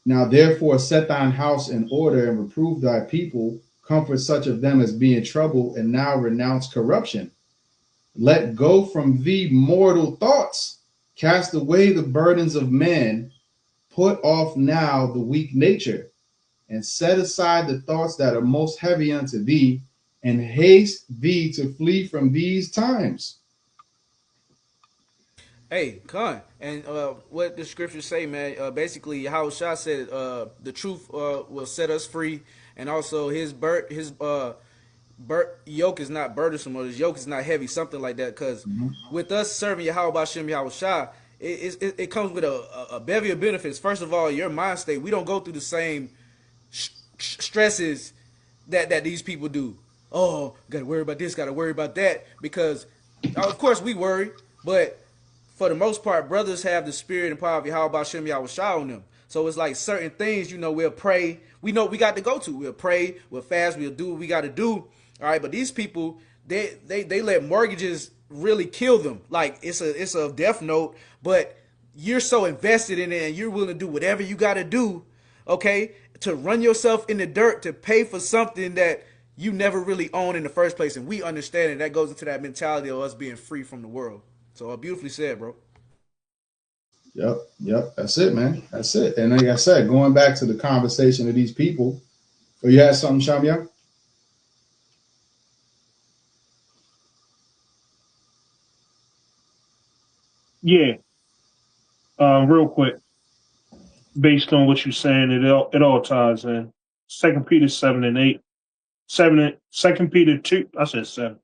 Now therefore set thine house in order and reprove thy people, comfort such of them as be in trouble, and now renounce corruption. Let go from thee mortal thoughts, cast away the burdens of man, put off now the weak nature, and set aside the thoughts that are most heavy unto thee, and haste thee to flee from these times. Hey, Khan, and what the scriptures say, man. Basically, how Shah said, the truth will set us free, and also his yoke is not burdensome, or his yoke is not heavy, something like that. Because with us serving Yahweh B'Shem Yahushua, it comes with a bevy of benefits. First of all, your mind state. We don't go through the same stresses that these people do. Oh, got to worry about this, got to worry about that, because of course we worry, but for the most part, brothers have the spirit and power of Yahweh B'Shem Yahushua on them. So it's like certain things, you know, we'll pray. We know we got to go to. We'll pray, we'll fast, we'll do what we got to do. All right, but these people, they let mortgages really kill them. Like it's a death note, but you're so invested in it and you're willing to do whatever you got to do, okay, to run yourself in the dirt to pay for something that you never really owned in the first place. And we understand it. That goes into that mentality of us being free from the world. So beautifully said, bro. Yep. That's it, man. That's it. And like I said, going back to the conversation of these people. Oh, you had something, Shamya? Yeah. Real quick, based on what you're saying, it all ties in. 2 Peter 7 and 8. 2 Peter 2, I said 7.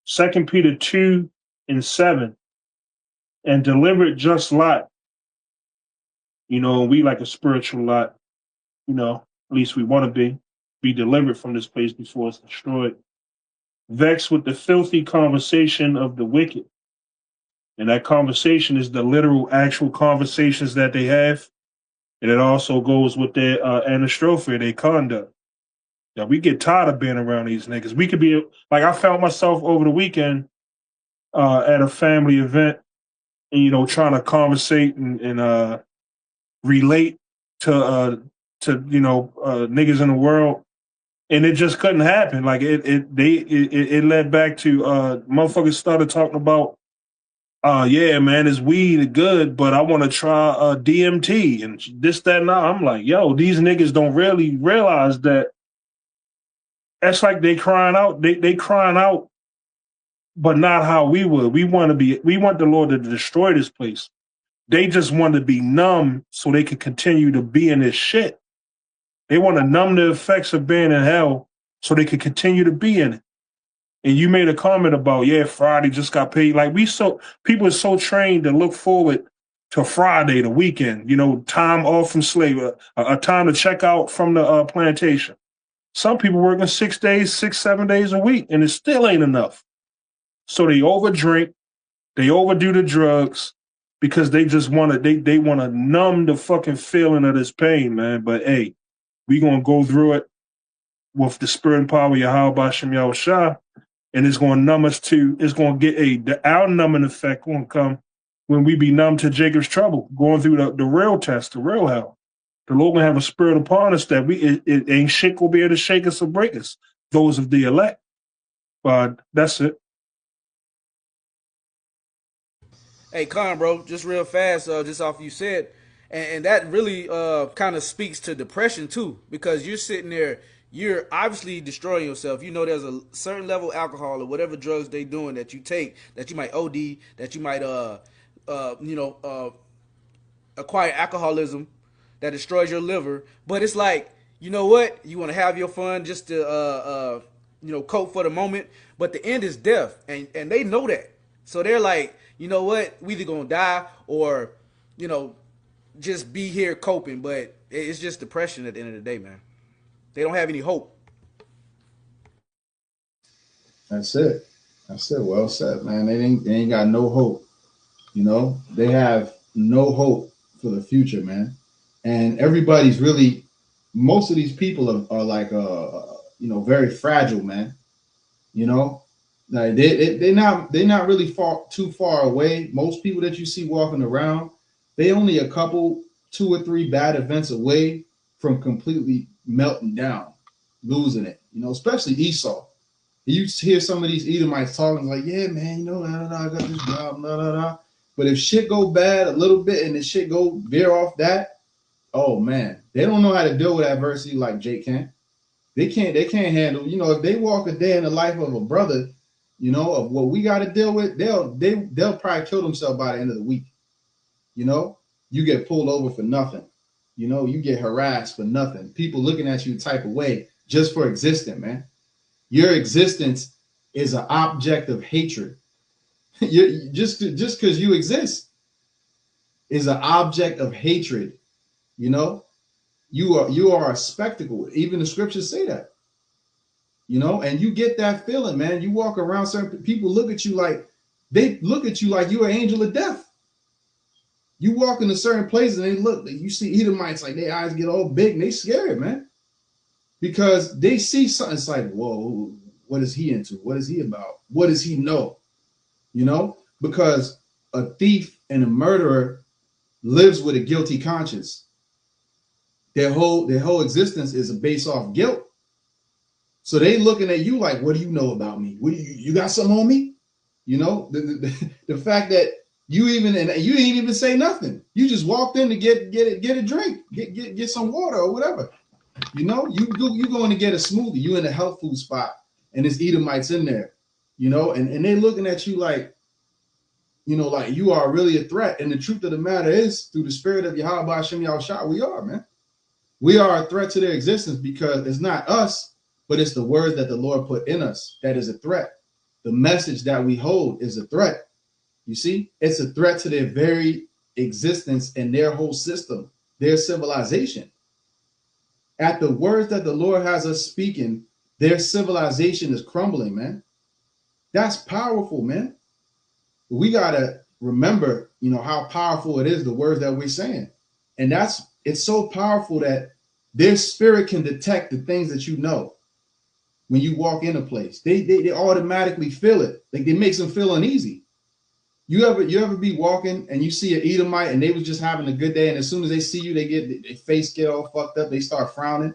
2 Peter 2 and 7. And delivered just Lot. You know, we like a spiritual Lot, you know, at least we want to be delivered from this place before it's destroyed. Vexed with the filthy conversation of the wicked. And that conversation is the literal, actual conversations that they have. And it also goes with their anostrophia, their conduct. Now, we get tired of being around these niggas. We could be, like, I found myself over the weekend at a family event, and, you know, trying to conversate and relate to you know, niggas in the world. And it just couldn't happen. Like, it led back to motherfuckers started talking about, yeah, man, it's weed good, but I want to try DMT and this, that, and that. I'm like, yo, these niggas don't really realize that that's like they crying out. They crying out, but not how we would. We want the Lord to destroy this place. They just want to be numb so they can continue to be in this shit. They want to numb the effects of being in hell so they can continue to be in it. And you made a comment about, yeah, Friday just got paid. Like people are so trained to look forward to Friday, the weekend, you know, time off from slavery, a time to check out from the plantation. Some people working 6 days, 7 days a week, and it still ain't enough. So they overdrink, they overdo the drugs because they just want to, they want to numb the fucking feeling of this pain, man. But hey, we gonna go through it. with the spirit and power of Yahweh Bashem Yahushua, and it's going to numb us to. It's going to get our numbing effect going to come when we be numb to Jacob's trouble, going through the real test, the real hell. The Lord gonna have a spirit upon us that it ain't shit gonna be able to shake us or break us. Those of the elect. But that's it. Hey, Con, bro, just real fast, just off you said, and that really kind of speaks to depression too, because you're sitting there, you're obviously destroying yourself. You know, there's a certain level of alcohol or whatever drugs they doing that you take that you might OD, that you might you know acquire alcoholism that destroys your liver. But it's like, you know what? You want to have your fun just to you know, cope for the moment, but the end is death, and they know that. So they're like, you know what? We either gonna die or, you know, just be here coping. But it's just depression at the end of the day, man. They don't have any hope. That's it. That's it. Well said, man. They ain't got no hope. You know, they have no hope for the future, man. And everybody's really, most of these people are like, you know, very fragile, man. You know, like they're not really too far away. Most people that you see walking around, they only a couple, 2 or 3 bad events away from completely melting down, losing it. You know, especially Esau. You hear some of these Edomites talking like, yeah, man, you know, I got this job, But if shit go bad a little bit and the shit go veer off that, oh man, they don't know how to deal with adversity like Jake can. They can't handle, you know, if they walk a day in the life of a brother, you know, of what we got to deal with, they'll probably kill themselves by the end of the week. You know, you get pulled over for nothing. You know, you get harassed for nothing. People looking at you type of way just for existing, man. Your existence is an object of hatred. just because you exist is an object of hatred. You know, you are a spectacle. Even the scriptures say that. You know, and you get that feeling, man. You walk around, certain people look at you like you're an angel of death. You walk into certain places and they look, you see Edomites, like their eyes get all big and they scared, man. Because they see something, it's like, whoa, what is he into? What is he about? What does he know? You know, because a thief and a murderer lives with a guilty conscience. Their whole existence is based off guilt. So they looking at you like, what do you know about me? What do you got something on me? You know, the fact that you didn't even say nothing. You just walked in to get a drink, get some water or whatever. You know, you going to get a smoothie. You in a health food spot and there's Edomites in there. You know, and they looking at you like, you know, like you are really a threat. And the truth of the matter is, through the spirit of Yahweh Hashem Yahushua, we are, man. We are a threat to their existence because it's not us, but it's the word that the Lord put in us that is a threat. The message that we hold is a threat. You see, it's a threat to their very existence and their whole system, their civilization. At the words that the Lord has us speaking, their civilization is crumbling, man. That's powerful, man. We got to remember, you know, how powerful it is, the words that we're saying. And it's so powerful that their spirit can detect the things that you know. When you walk in a place, they automatically feel it. Like it makes them feel uneasy. You ever be walking and you see an Edomite and they was just having a good day, and as soon as they see you, their face get all fucked up. They start frowning.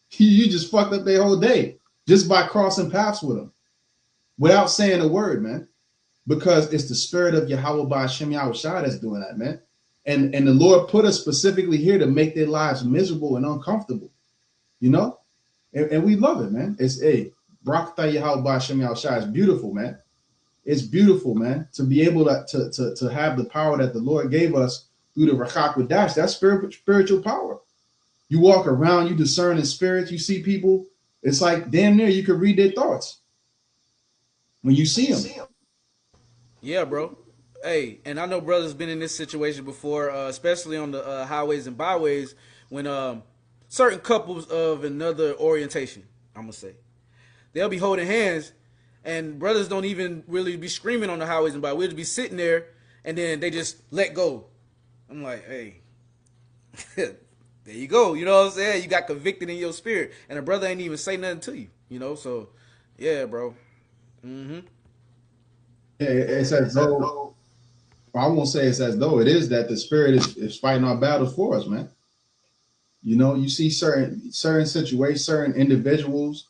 You just fucked up their whole day just by crossing paths with them without saying a word, man. Because it's the spirit of Yahweh Ba'Shem Yahushua that's doing that, man. And the Lord put us specifically here to make their lives miserable and uncomfortable, you know? And we love it, man. It's Brakta Yahweh Ba'Shem Yahushua. It's beautiful, man. It's beautiful, man, to be able to have the power that the Lord gave us through the Rachak Wadash. That's spiritual power. You walk around, you discern in spirits, you see people. It's like damn near you could read their thoughts when you see them. Yeah, bro. Hey, and I know brothers been in this situation before, especially on the highways and byways when certain couples of another orientation, I'm gonna say, they'll be holding hands, and brothers don't even really be screaming on the highways and byways. We'll just be sitting there, and then they just let go. I'm like, hey, There you go. You know what I'm saying? You got convicted in your spirit, and the brother ain't even say nothing to you. You know, so yeah, bro. Mm-hmm. It's as though, I won't say it's as though, it is that the spirit is fighting our battles for us, man. You know, you see certain situations, certain individuals,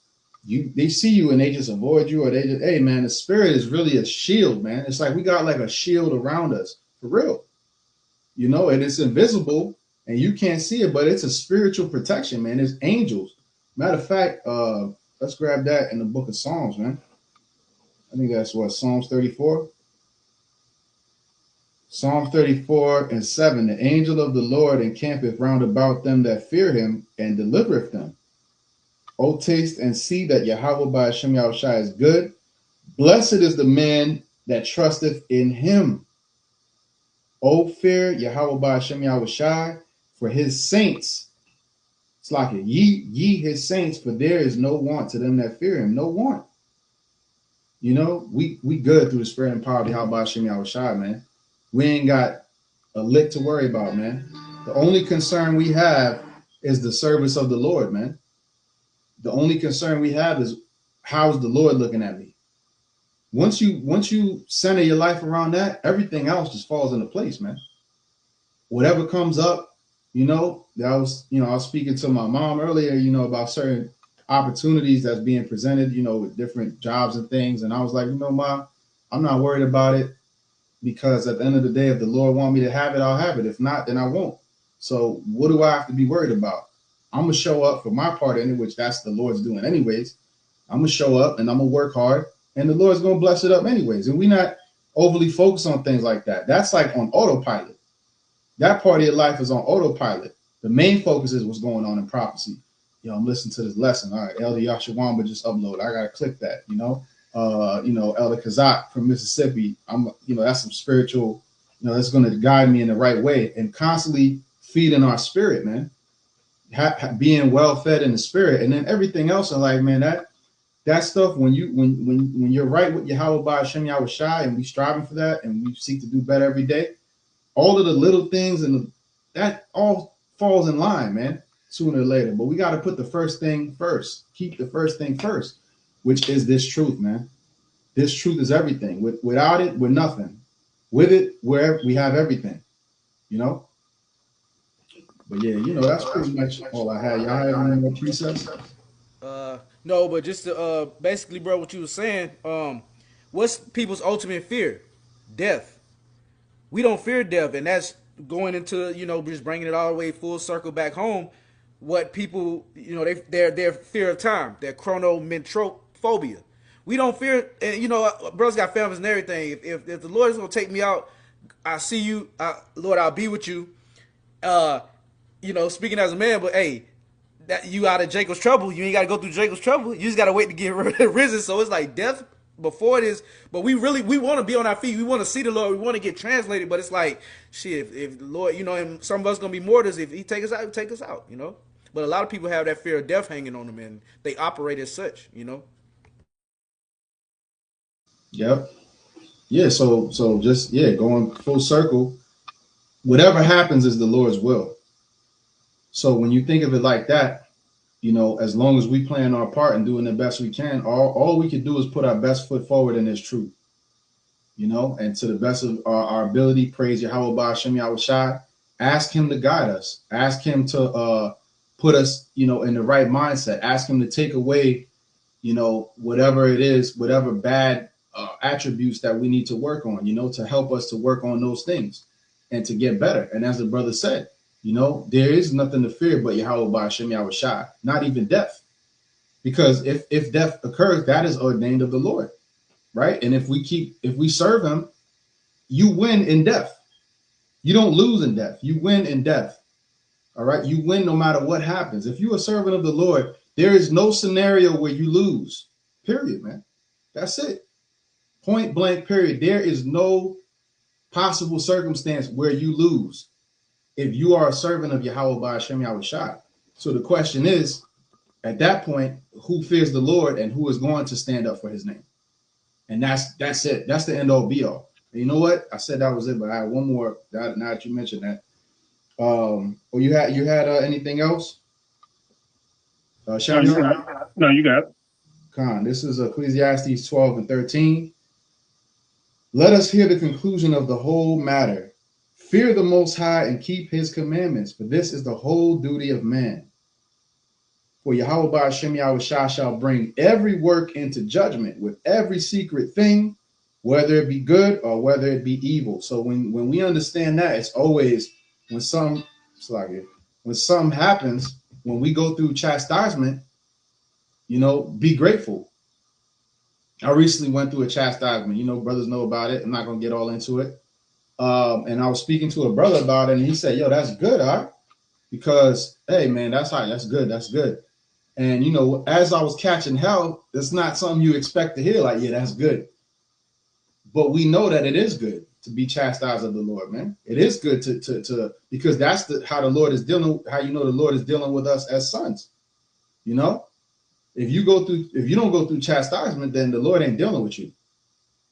they see you and they just avoid you, or they just, hey man, the spirit is really a shield, man. It's like we got like a shield around us for real. You know, and it's invisible and you can't see it, but it's a spiritual protection, man. It's angels. Matter of fact, let's grab that in the book of Psalms, man. I think that's what, Psalms 34. Psalm 34:7. The angel of the Lord encampeth round about them that fear him and delivereth them. O taste and see that Yahweh by Hashem Yahushua is good. Blessed is the man that trusteth in him. O fear Yahweh by Hashem Yahushua, for his saints. It's like it. Ye his saints, for there is no want to them that fear him. No want. You know, we good through the spirit and power of Yahweh by Hashem Yahushua, man. We ain't got a lick to worry about, man. The only concern we have is the service of the Lord, man. The only concern we have is, how's the Lord looking at me? Once you center your life around that, everything else just falls into place, man. Whatever comes up, you know, I was speaking to my mom earlier, you know, about certain opportunities that's being presented, you know, with different jobs and things. And I was like, you know, Ma, I'm not worried about it, because at the end of the day, if the Lord want me to have it, I'll have it. If not, then I won't. So what do I have to be worried about? I'm going to show up for my part in it, which that's the Lord's doing anyways. I'm going to show up and I'm going to work hard, and the Lord's going to bless it up anyways. And we're not overly focused on things like that. That's like on autopilot. That part of your life is on autopilot. The main focus is what's going on in prophecy. You know, I'm listening to this lesson. All right, Elder Yashawamba just upload. I got to click that, you know. Elder Kazak from Mississippi. That's some spiritual, that's going to guide me in the right way, and constantly feeding our spirit, man. Being well fed in the spirit, and then everything else in life, man. That stuff, when you're right with Yahweh by Hashem Yahushai, and we striving for that, and we seek to do better every day, all of the little things that all falls in line, man, sooner or later. But we got to put the first thing first. Keep the first thing first, which is this truth, man. This truth is everything. Without it, we're nothing. With it, we have everything, you know? But yeah, that's pretty much all I had. Y'all have any more precepts? No, but just to basically, bro, what you were saying, what's people's ultimate fear? Death. We don't fear death, and that's going into, just bringing it all the way full circle back home. What people, their fear of time, their chronomentrophobia. We don't fear, and brothers got families and everything. If the Lord is gonna take me out, I see you, Lord, I'll be with you. Speaking as a man, but hey, that you out of Jacob's trouble, you ain't got to go through Jacob's trouble. You just got to wait to get risen. So it's like death before it is. But we want to be on our feet. We want to see the Lord. We want to get translated. But it's like, shit, if the Lord, and some of us going to be mortals. If he take us out, he'll take us out, But a lot of people have that fear of death hanging on them, and they operate as such, Yep. Yeah, so just, going full circle, whatever happens is the Lord's will. So when you think of it like that, as long as we playing our part and doing the best we can, all we can do is put our best foot forward in this truth, and to the best of our ability, praise Yahweh by Hashem Yahushai, ask him to guide us, ask him to put us, in the right mindset, ask him to take away, whatever it is, whatever bad attributes that we need to work on, to help us to work on those things and to get better. And as the brother said, there is nothing to fear but Yahweh by Hashem Yahushai, not even death. Because if death occurs, that is ordained of the Lord, right? And if we serve him, you win in death. You don't lose in death. You win in death. All right? You win no matter what happens. If you're a servant of the Lord, there is no scenario where you lose. Period, man. That's it. Point blank, period. There is no possible circumstance where you lose if you are a servant of Yahweh by Hashem Yahushai. So the question is, at that point, who fears the Lord and who is going to stand up for his name? And that's it. That's the end all be all. And you know what? I said that was it, but I had one more, now that you mentioned that. Or you had anything else? No, you Shamil? got it. No, you got it. Khan, this is Ecclesiastes 12 and 13. Let us hear the conclusion of the whole matter. Fear the Most High and keep his commandments, for this is the whole duty of man. For Yahweh Ba'ashem Yahushua shall bring every work into judgment with every secret thing, whether it be good or whether it be evil. So when we understand that, it's always when when something happens, when we go through chastisement, be grateful. I recently went through a chastisement. Brothers know about it. I'm not gonna get all into it. And I was speaking to a brother about it, and he said, "Yo, that's good, all right? Because hey, man, that's high. That's good. That's good." And as I was catching hell, it's not something you expect to hear. Like, yeah, that's good. But we know that it is good to be chastised of the Lord, man. It is good to because that's how the Lord is dealing. How the Lord is dealing with us as sons. If you don't go through chastisement, then the Lord ain't dealing with you.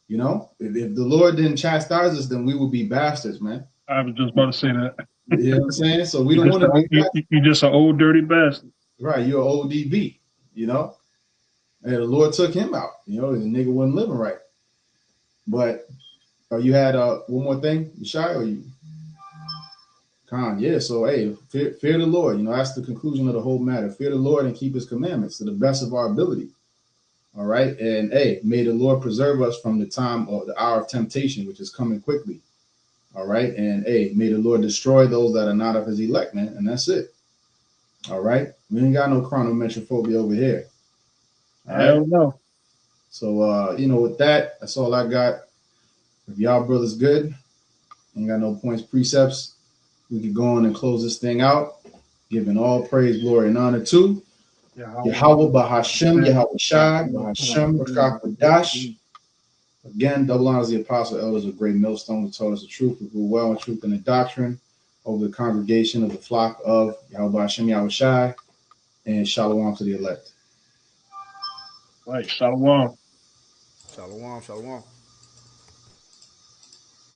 If the Lord didn't chastise us, then we would be bastards, man. I was just about to say that. You know what I'm saying? So we don't want to be. You just an old dirty bastard. Right, you're an old DB. And the Lord took him out. The nigga wasn't living right. But you had one more thing, Shai, or you? Khan, yeah. So hey, fear the Lord. That's the conclusion of the whole matter. Fear the Lord and keep His commandments to the best of our ability. All right, and hey, may the Lord preserve us from the time or the hour of temptation, which is coming quickly. All right, and hey, may the Lord destroy those that are not of His elect, man. And that's it. All right, we ain't got no chronomentrophobia over here. All right. Hell no. So with that's all I got. If y'all brothers good, ain't got no points, precepts, we could go on and close this thing out, giving all praise, glory, and honor to Yahweh Bahashem, Yahweh Shai, Bahashem, Rakak Badash. Again, double honors the apostle elders of Great Millstone who told us the truth, who grew well in truth and the doctrine, over the congregation of the flock of Yahweh Bahashem, Yahweh Shai, and shalom to the elect. Right, shalom. Shalom, shalom.